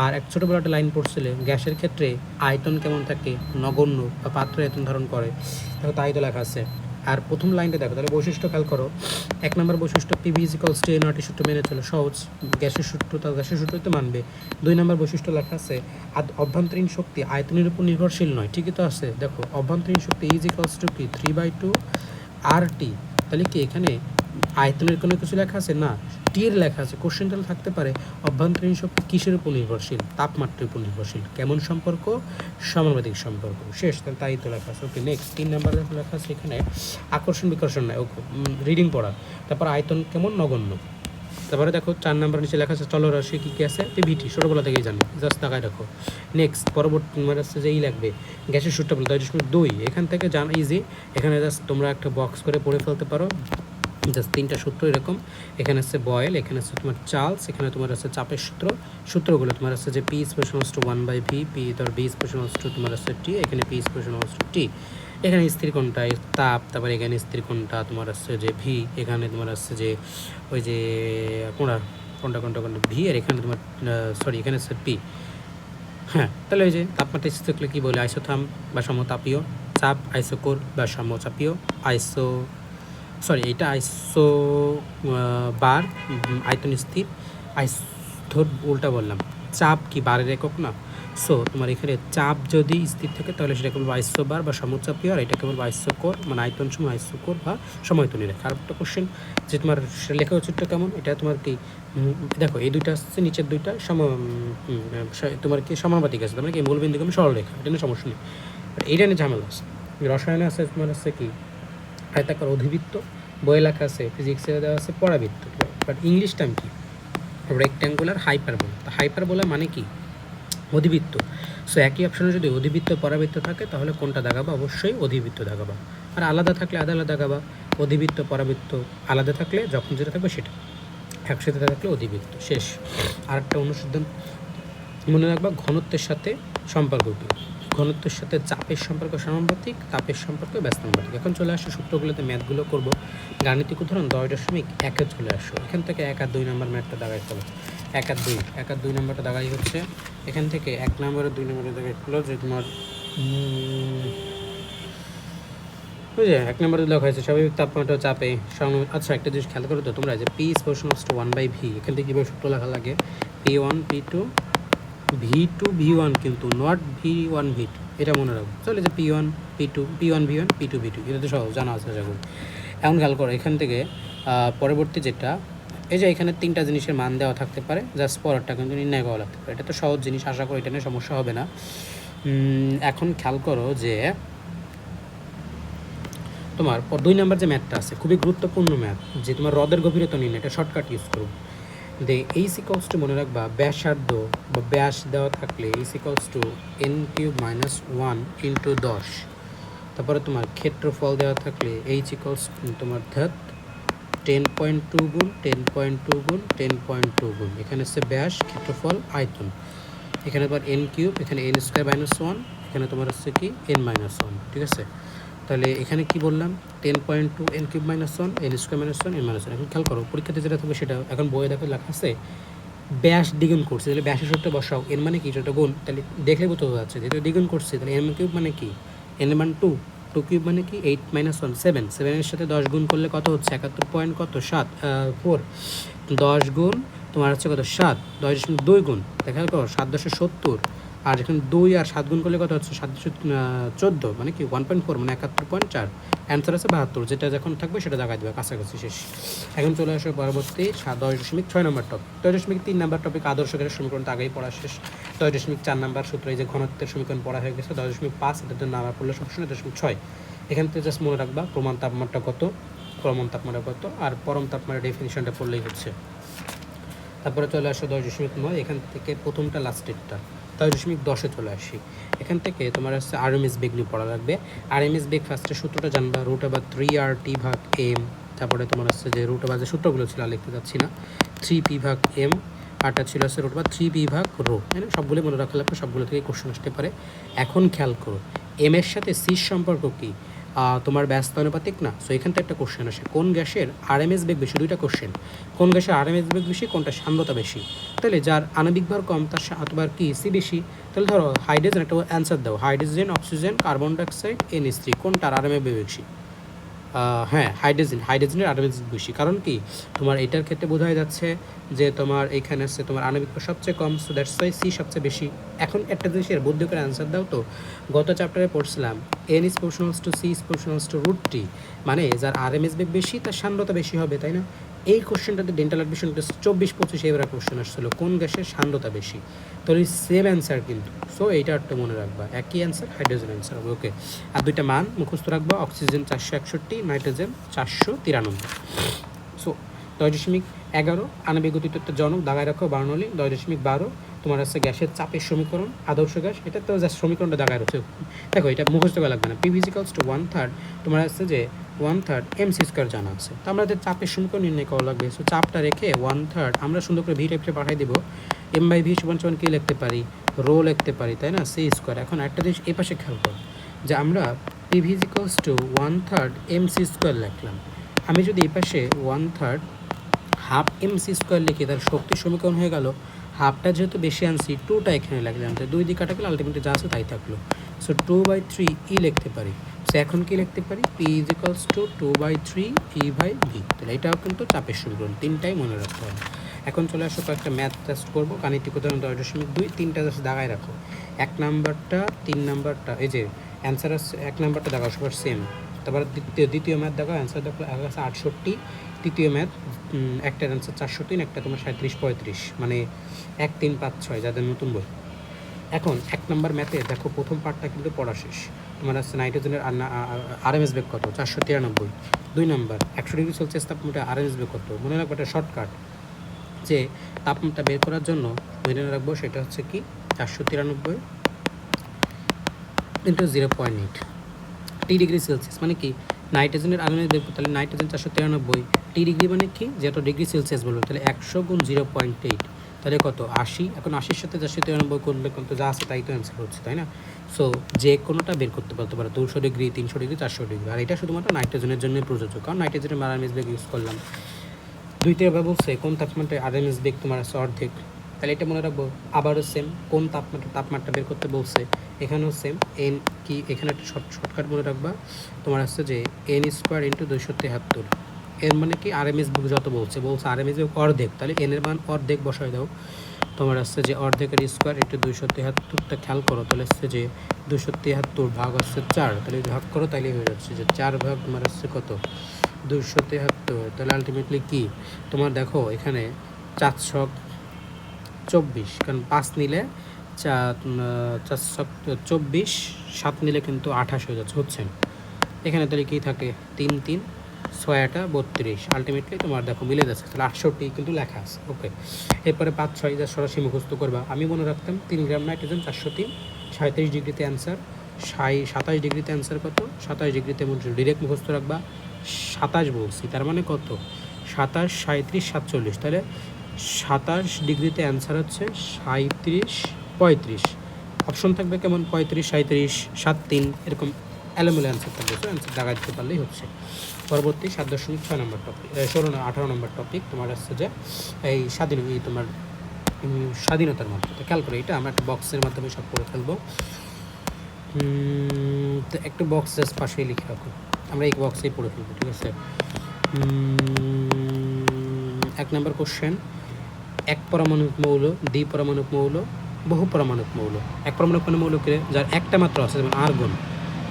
আর এক ছোটোবেলা একটা লাইন পড়ছিলে, গ্যাসের ক্ষেত্রে আয়তন কেমন থাকে, নগণ্য বা পাত্র আয়তন ধারণ করে, দেখো তাই তো লেখা আছে। আর প্রথম লাইনটা দেখো, তাহলে বৈশিষ্ট্য খেয়াল করো, 1 নম্বর বৈশিষ্ট্য পিভি ইজিক্যালস টু এনআরটি সূত্র মেনে চলে, সহজ, গ্যাসের সূত্র তাও গ্যাসের সূত্রতে মানবে। 2 নম্বর বৈশিষ্ট্য লেখা আছে, অভ্যন্তরীণ শক্তি আয়তনের উপর নির্ভরশীল নয়, ঠিকই তো আছে। দেখো অভ্যন্তরীণ শক্তি ইজিক্যালস টু কি 3/2 RT, তাহলে কি এখানে আয়তনের কোনো কিছু লেখা আছে না, টির লেখা আছে। কোশ্চেনটা থাকতে পারে অভ্যন্তরীণ শক্তি কিসের উপর নির্ভরশীল, তাপমাত্রার উপর নির্ভরশীল, কেমন সম্পর্ক, সমানুপাতিক সম্পর্ক, শেষ, তাহলে তাই তো লেখা আছে। ওকে, নেক্সট 3 নাম্বার লেখা আছে এখানে আকর্ষণ বিকর্ষণ নাই, ওকে রিডিং পড়া, তারপর আয়তন কেমন, নগণ্য। তারপরে দেখো 4 নাম্বার নিচে লেখা আছে চলরাশি কী কী আছে, পিভিটি, ছোটোবেলা থেকেই জানি, জাস্ট তাকায় রাখো। নেক্সট পরবর্তী তোমার আছে যে লাগবে গ্যাসের সূত্র বলে 10.2, এখান থেকে জানা ইজি, এখানে জাস্ট তোমরা একটা বক্স করে পড়ে ফেলতে পারো, জাস্ট 3টা সূত্র এরকম, এখানে আছে বয়েল, এখানে আছে তোমার চার্লস, এখানে তোমার আছে চাপের সূত্রগুলো তোমার আছে যে P equals to 1/v, P তোর বি ইকুয়ালস টু তোমার আছে টি, এখানে পি ইকুয়ালস টু টি, এখানে স্থির কোণটা তাপ, তারপরে এখানে স্থির কোণটা তোমার আছে যে ভি, এখানে তোমার আছে যে ওই যে কোনটা ভি, আর এখানে তোমার সরি এখানে আছে পি। হ্যাঁ, তাহলে ওই যে তাপমাত্রা স্থির থাকলে কী বলে, আইসোথার্ম বা সমতাপীয়, চাপ আইসোকোর বা সমচাপীয়, এটা আইসো বার আয়তন স্থির, ধর উল্টা বললাম, চাপ কি বারের একক না, সো তোমার এখানে চাপ যদি স্থির থাকে তাহলে সেটা কেবল আইসোবার বা সমচাপীয়, আর এটা কেবল আইসোকোর মানে আয়তন সময় আইসোকোর বা সময়তনী রেখা। আর একটা কোশ্চেন যে তোমার লেখা চিত্রটা কেমন, এটা তোমার কি দেখো এই দুইটা আসছে, নিচের দুইটা তোমার কি সমানুপাতিক আছে, তোমার কি মূলবিন্দু কেমন সরল রেখা, এটা নিয়ে সমস্যা নেই। বাট এইটা নিয়ে ঝামেলা আছে। রসায়নে আছে তোমার আছে কি আয়তাকার অধিবৃত্ত, বইয়ে লেখা আছে ফিজিক্সে দেওয়া আছে পরাবৃত্ত, বাট ইংলিশ টাইম কি রেক্ট্যাঙ্গুলার হাইপারবোলা। তো হাইপারবোলা মানে কি অধিবৃত্ত। সো একই অপশনে যদি অধিবৃত্ত পরাবৃত্ত থাকে তাহলে কোনটা দাগাবা, অবশ্যই অধিবৃত্ত দাগাবা। আর আলাদা থাকলে আলাদা দাগাবা, অধিবৃত্ত পরাবৃত্ত আলাদা থাকলে যখন যেটা থাকবে সেটা, একসাথে থাকলে অধিবৃত্ত। শেষ। আর একটা অনুসন্ধান মনে রাখবা, ঘনত্বের সাথে সম্পর্ক কী, ঘনত্বের সাথে চাপের সম্পর্ক সমানুপাতিক, তাপের সম্পর্ক ব্যস্তানুপাতিক। এখন চলে আসো সূত্রগুলোতে ম্যাথগুলো করবো। গাণিতিক উদাহরণ 10.1 চলে আসো। এখান থেকে 1 আর 2 নম্বর ম্যাথটা দাগাই ফেলো। 1 আর 2 নম্বরটা দাগাই হচ্ছে এখান থেকে 1 নম্বর আর 2 নম্বরে দাগাই ফেলো যে তোমার বুঝলে 1 নম্বরে লেখা হয়েছে স্বাভাবিক তাপমাত্রা চাপে আচ্ছা একটা জিনিস খেয়াল করো তো তোমরা, যে P is proportional two 1/v, এখান থেকে কীভাবে সূত্র লেখা লাগে, P1 P2 V2 V1 কিন্তু নট V1 V2, এটা মনে রাখবো। চলে যে P1 P2 P1 V1 P2 V2, এটা তো সহজ জানা আছে আশা করি। এখন খেয়াল করো এখান থেকে পরবর্তী যেটা, এই যে এখানে 3টা জিনিসের মান দেওয়া থাকতে পারে, জাস্ট পরেরটা কিন্তু নির্ণয় করা লাগতে পারে। এটা তো সহজ জিনিস, আশা করি এটা নিয়ে সমস্যা হবে না। এখন খেয়াল করো যে তোমার 2 নম্বর যে ম্যাথটা আছে খুবই গুরুত্বপূর্ণ ম্যাথ, যে তোমার হ্রদের গভীরতা নির্ণয়, এটা শর্টকাট ইউজ করো। দে এইচ ইকুয়ালস টু মনে রাখবা ব্যাসার্ধ বা ব্যাস দেওয়া থাকলে এইচ ইকুয়ালস টু n³ - 1 × 10। তারপরে তোমার ক্ষেত্রফল দেওয়া থাকলে এইচ ইকুয়ালস তোমার 10.2 গুণ 10.2 গুণ 10.2 গুণ, এখানে হচ্ছে ব্যাস, ক্ষেত্রফল, আয়তন। এখানে আবার n³, এখানে n² - 1, এখানে তোমার হচ্ছে কি n-1, ঠিক আছে। তাহলে এখানে কি বললাম 10.2 n³ - 1 n² - 1 n-1। এখন খেয়াল করো পরীক্ষাতে যেটা থাকবে সেটা, এখন বইয়ে দেখো লেখা আছে ব্যাস দ্বিগুণ করছে, তাহলে ব্যাসের সূত্রে বসাও, এন মানে কি সেটা গুণ, তাহলে দেখলে বোঝা যাচ্ছে যেহেতু দ্বিগুণ করছে তাহলে n³ মানে কি n = 2, 2³ মানে কি 8 - 1 7, 7-এর সাথে 10 গুণ করলে কত হচ্ছে 71 পয়েন্ট কত 4, 10 গুণ তোমার হচ্ছে কত 7, 10.2 গুণ দেখা গেল 7.70, আর এখানে 2 আর 7 গুণ করলে কত হচ্ছে 714, মানে কি 1.4 মানে 71.4। অ্যান্সার আছে 72, যেটা যখন থাকবে সেটা দেখাই দেবে, কাছাকাছি শেষ। এখন চলে আসবে পরবর্তী 10.6 নম্বর টপিক। 10.3 নম্বর টপিক আদর্শ গ্যাসের সমীকরণ তো আগেই পড়া শেষ। 10.4 নম্বর সূত্র এই যে ঘনত্বের সমীকরণ পড়া হয়ে গেছে। 10.5 এটার জন্য আবার পড়লে সমস্যা নেই। 10.6 এখান থেকে জাস্ট মনে রাখবা প্রমাণ তাপমাত্রা কত, প্রমাণ তাপমাত্রা কত, আর পরম তাপমাত্রা ডেফিনিশনটা পড়লেই হচ্ছে। তারপরে চলে আসো 10.9, এখান থেকে প্রথমটা লাস্টেরটা 10.10-এ চলে আসি। এখান থেকে তোমার হচ্ছে আরএমএস বেগ নিয়ে পড়া লাগবে। আরএমএস বেগ ফার্স্টের সূত্রটা জানবা, √3RT/m। তারপরে তোমার হচ্ছে যে √, যে সূত্রগুলো ছিল আর লিখতে যাচ্ছি না, 3p/m, আরটা ছিল হচ্ছে √3p/ρ, তাই না? সবগুলো মনে রাখা লাগবে, সবগুলো থেকে কোশ্চেন আসতে পারে। এখন খেয়াল করো এম এর সাথে সির সম্পর্ক কী, তোমার ব্যস্ত অনুপাতিক না। সো এখান থেকে একটা কোশ্চেন আসে, কোন গ্যাসের আরএমএস বেগ বেশি, দুইটা কোশ্চেন, কোন গ্যাসের আরএমএস বেগ বেশি, কোনটা সান্দ্রতা বেশি। তাহলে যার আণবিক ভর কম তার তোমার কি সি বেশি। তাহলে ধরো হাইড্রোজেন, একটা অ্যান্সার দাও, hydrogen, oxygen, carbon dioxide, NH3, কোনটার আরএমএস বেগ বেশি? হ্যাঁ হাইড্রোজেনের আরএমএস বেশি। কারণ কি তোমার এটার ক্ষেত্রে বোঝা যাচ্ছে যে তোমার এখানে আছে তোমার আণবিক ভর সবচেয়ে কম, সো দ্যাটস ওয়াই সি সবচেয়ে বেশি। এখন একটা জিনিসের বুদ্ধি করে অ্যান্সার দাও তো, গত চ্যাপ্টারে পড়ছিলাম n = c = √t, মানে যার আরএমএস বেগ বেশি তার সান্দ্রতা বেশি হবে, তাই না? এই কোশ্চেনটাতে ডেন্টাল অ্যাডমিশন টেস্ট 24-25 এবার কোশ্চেন আসছিল, কোন গ্যাসের সান্দ্রতা বেশি। তো এই সেম অ্যান্সার কিন্তু, সো এইটা একটা মনে রাখবা, একই অ্যান্সার, হাইড্রোজেন অ্যান্সার হবে। ওকে, আর দুইটা মান মুখস্থ রাখবা, অক্সিজেন 461, নাইট্রোজেন 493। সো 10.11 আণবিক গতিতত্ত্ব জনক দাগায় রাখো বার্নৌলি। 10.12 তোমার হচ্ছে গ্যাসের চাপের সমীকরণ, আদর্শ গ্যাস, এটা তো জাস্ট সমীকরণটা দাগায় রাখছে। দেখো এটা মুখস্থ করা লাগবে না, P = 1/3 তোমার হচ্ছে যে 1/3 mc² জানা আছে। তো আমরা চাপের সমীকরণ নির্ণয় করা লাগবে। সো চাপটা রেখে 1/3 আমরা সুন্দর করে ভি টাইপটা পাঠিয়ে দেবো, m/v = কি লিখতে পারি, রো লিখতে পারি, তাই না, c²। এখন একটা জিনিস এই পাশে খেয়াল করো যে আমরা PV = 1/3 mc² লিখলাম। আমি যদি এই পাশে 1/3 হাফ mc² লিখি, তার শক্তির সমীকরণ হয়ে গেল, হাফটা যেহেতু বেশি আনছি 2টা এখানে লাগলাম, তো 2 দিকে কাটা গেলে আলটিমেটলি যা আছে তাই থাকলো। সো 2/3 লিখতে পারি। সো এখন কি লিখতে পারি, P = 2/3 E/V। তাহলে এটাও কিন্তু চাপের সমীকরণ, তিনটাই মনে রাখতে হবে। এখন চলে আসো কয়েকটা ম্যাথ টেস্ট করবো। গাণিতিক উদাহরণ 10.2 তিনটা জাস্ট দাগায় রাখো। 1 নাম্বারটা 3 নাম্বারটা এই যে অ্যান্সার আছে, 1 নাম্বারটা দেখাও সবার সেম। তারপর দ্বিতীয় ম্যাথ দেখাও, অ্যান্সার দেখো আছে 68। তৃতীয় ম্যাথ একটার অ্যান্সার 403, একটা তোমার 37-35, মানে 1 3 5 6 যাদের নতুন বই। এখন 1 নাম্বার ম্যাথে দেখো প্রথম পার্টটা কিন্তু পড়া শেষ। তোমার আছে নাইট্রোজেনের আরএমএস বেগ কত, 493। 2 নাম্বার 100 ডিগ্রি সেলসিয়াস তাপমাত্রা আরএমএস বেগ কত। মনে রাখবো একটা শর্টকাট, যে তাপমাত্রা বের করার জন্য মনে রাখবো সেটা হচ্ছে কি 493 ইন্টু 0.8 টি ডিগ্রি সেলসিয়াস, মানে কি নাইট্রোজেনের আরএমএস বের করতে, তাহলে নাইট্রোজেন 493, টি ডিগ্রি মানে কি যত ডিগ্রি সেলসিয়াস বলবো, তাহলে 100 গুণ 0.8, তাহলে কত 80। এখন 80-র সাথে 493 করলে কিন্তু যা আছে তাই তো অ্যান্সার হচ্ছে, তাই না? সো যে কোনোটা বের করতে পারতে পারো, 200 ডিগ্রি, 300 ডিগ্রি, 400 ডিগ্রি। আর এটা শুধুমাত্র নাইট্রোজেনের জন্য প্রযোজ্য, কারণ নাইট্রোজেনের আরএমএস বেগ ইউজ করলাম। দুইটা এবার বলছে কোন তাপমাত্রায় আরএমএস বেগ তোমার আছে অর্ধেক, তাহলে এটা মনে রাখবো। আবারও সেম, কোন তাপমাত্রা বের করতে বলছে, এখানেও সেম। এন কি, এখানে একটা শর্টকাট মনে রাখবা, তোমার আসছে যে n² ইন্টু 273। এর মানে কি আরএমএস বেগ যত বলছে আরএমএস বেগ অর্ধেক, তাহলে এন এর মান অর্ধেক বসাই দাও। তোমার আসছে যে অর্ধেকের স্কোয়ার ইন্টু 273টা খেয়াল করো, তাহলে আসছে যে 273 ভাগ আসছে 4, তাহলে ভাগ করো, তাইলে হয়ে যাচ্ছে যে 4 ভাগ তোমার আসছে কত 273। তাহলে আলটিমেটলি কি তোমার দেখো এখানে 424, কারণ 5 নিলে 424, 7 নিলে কিন্তু 28 হয়ে যাচ্ছে, হচ্ছে এখানে। তাহলে কী থাকে 3 3 6 32, আলটিমেটলি তোমার দেখো মিলে যাচ্ছে, তাহলে 68 কিন্তু লেখা আছে। ওকে, এরপরে 5 6 যা সরাসরি মুখস্থ করবা। আমি মনে রাখতাম 3 গ্রাম নাইট্রোজেন 403, 37 ডিগ্রিতে অ্যান্সার। 27 ডিগ্রিতে অ্যান্সার কত, 27 ডিগ্রিতে ডিরেক্ট মুখস্থ রাখবা। 27 বলছি, তার মানে কত 27 37 47, তাহলে 27 ডিগ্রিতে অ্যান্সার হচ্ছে 37 35। অপশন থাকবে কেমন 35 37 73, এরকম এলোমেলো অ্যান্সার থাকবে। তো অ্যান্সার দাগা দিতে পারলেই হচ্ছে। পরবর্তী 7.6 নম্বর টপিক, 18 নম্বর টপিক তোমার আসছে যে এই তোমার স্বাধীনতার মধ্যে। খেয়াল করে এটা আমরা একটা বক্সের মাধ্যমে সব করে ফেলবো। তো একটা বক্স জাস্ট পাশেই লিখে রাখো, আমরা এই বক্সেই পড়ে ফেলবো, ঠিক আছে? 1 নম্বর কোশ্চেন, এক পারমাণবিক মৌল, দ্বি পারমাণবিক মৌল, বহু পারমাণবিক মৌল। এক পারমাণবিক মৌলকে যার একটা মাত্র আছে, যেমন আর্গন,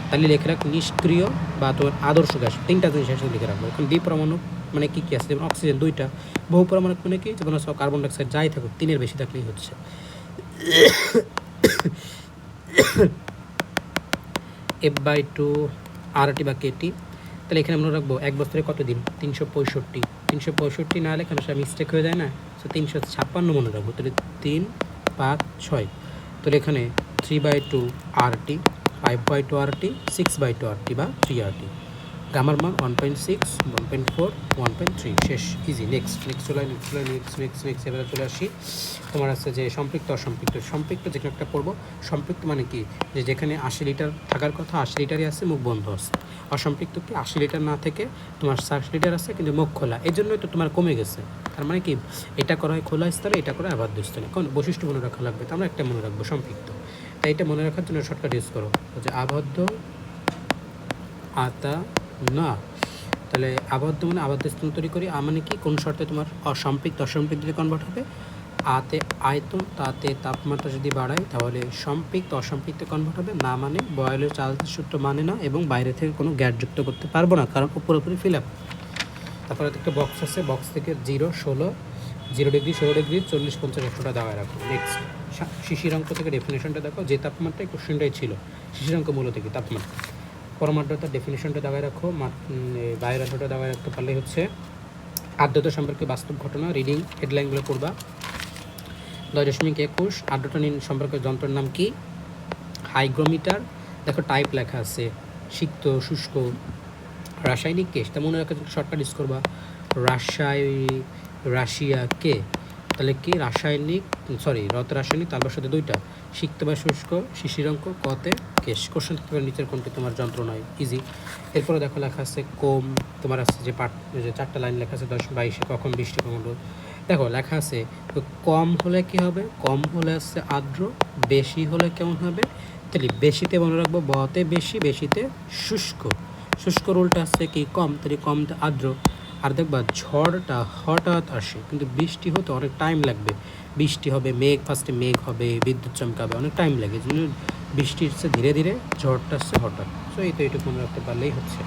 তাহলে লিখে রাখ নিষ্ক্রিয় বা তোমার আদর্শ গ্যাস। 3টা জিনিস একসাথে লিখে রাখবো। এখন দ্বি পারমাণবিক মানে কী কী আছে, যেমন অক্সিজেন 2টা। বহু পারমাণবিক মানে কি, যেমন কার্বন ডাইঅক্সাইড যাই থাকুক 3-এর বেশি থাকলেই হচ্ছে। F/2 RT বা KT। তাহলে এখানে মনে রাখবো 1 বছরে কত দিন, 365 না হলে কেন সেটা মিস্টেক হয়ে যায় না, সো 356 মনে রাখবো। তাহলে 3 5 6, তাহলে এখানে 3/2 RT, 5/2 RT, 6/2 RT বা 3 RT। গামার মান 1.6 1.4 1.3, শেষ, ইজি। নেক্সট এবারে চলে আসি। তোমার আছে যে সম্পৃক্ত অসম্পৃক্ত যেখানে একটা পড়বো। সম্পৃক্ত মানে কি, যে যেখানে 80 লিটার থাকার কথা 80 লিটারই আছে, মুখ বন্ধ আছে। অসম্পৃক্ত কি 80 লিটার না থেকে তোমার 60 লিটার আছে কিন্তু মুখ খোলা, এই জন্যই তো তোমার কমে গেছে। তার মানে কি এটা করা হয় খোলা স্তরে, এটা করা হয় আবদ্ধ স্তরে। কোন বৈশিষ্ট্য মনে রাখা লাগবে, তো আমরা একটা মনে রাখবো সম্পৃক্ত। তাই এটা মনে রাখার জন্য শর্টকাট ইউজ করো, যে আবদ্ধ আতা না। তাহলে আবদ্ধ মানে আবদ্ধ স্থানান্তরি করি, মানে কি কোন শর্তে তোমার অসম্পৃক্ত অসম্পৃক্ততে কনভার্ট হবে। আতে আয়তন, তাতে তাপমাত্রা যদি বাড়ায় তাহলে সম্পৃক্ত অসম্পৃক্তে কনভার্ট হবে। না মানে বয়েলের চার্লসের সূত্র মানে না, এবং বাইরে থেকে কোনো গ্যাস যুক্ত করতে পারবো না, কারণ পুরোপুরি ফিল আপ। তারপরে একটা বক্স আছে, বক্স থেকে 0 16 0 ডিগ্রি 16 ডিগ্রি 40 50 100টা দেওয়া রাখো। নেক্সট শিশিরাঙ্ক থেকে ডেফিনেশনটা দেখো, যে তাপমাত্রায় কোশ্চেনটাই ছিল। শিশিরাঙ্ক মূল থেকে তাপমাত্রা। পরমার্দ্রতার ডেফিনেশনটা দাগায় রাখো, বায়ুর আর্দ্রতা দাগায় রাখতে পারলেই হচ্ছে। আর্দ্রতা সম্পর্কে বাস্তব ঘটনা, রিডিং হেডলাইনগুলো পড়বা। 10.21 আর্দ্রতা সম্পর্কে যন্ত্রের নাম কি, হাইগ্রোমিটার। দেখো টাইপ লেখা আছে, সিক্ত, শুষ্ক। রাসায়নিক কেশ, তা মনে রাখা শর্টকাট ইউজ করবা, রাশিয়া কে, তাহলে কি রাসায়নিক রাসায়নিক, তারপর সাথে 2টা, সিক্ত বা শুষ্ক, শিশিরাঙ্ক, কতে কেশ। কোশ্চেন থাকতে পারে নিচের কোনটি তোমার যন্ত্র নয়, ইজি। এরপরে দেখো লেখা আছে কোম, তোমার আছে যে 4টা লাইন লেখা আছে 10-22 কখন বৃষ্টি কখন রোদ। দেখো লেখা আছে কম হলে কি হবে, কম হলে আছে আর্দ্র, বেশি হলে কেমন হবে। তাহলে বেশিতে মনে রাখবো বতে বেশি, বেশিতে শুষ্ক। শুষ্ক রোলটা আছে কি কম, তাহলে কমতে আর্দ্র। আর দেখবা ঝড়টা হঠাৎ আসে, কিন্তু বৃষ্টি হতে অনেক টাইম লাগবে। বৃষ্টি হবে, ফার্স্টে মেঘ হবে, বিদ্যুৎ চমকাবে, অনেক টাইম লাগে। এই জন্য বৃষ্টি হচ্ছে ধীরে ধীরে, ঝড়টা আসছে হঠাৎ। সো এই তো এইটুকু মনে রাখতে পারলেই হচ্ছে।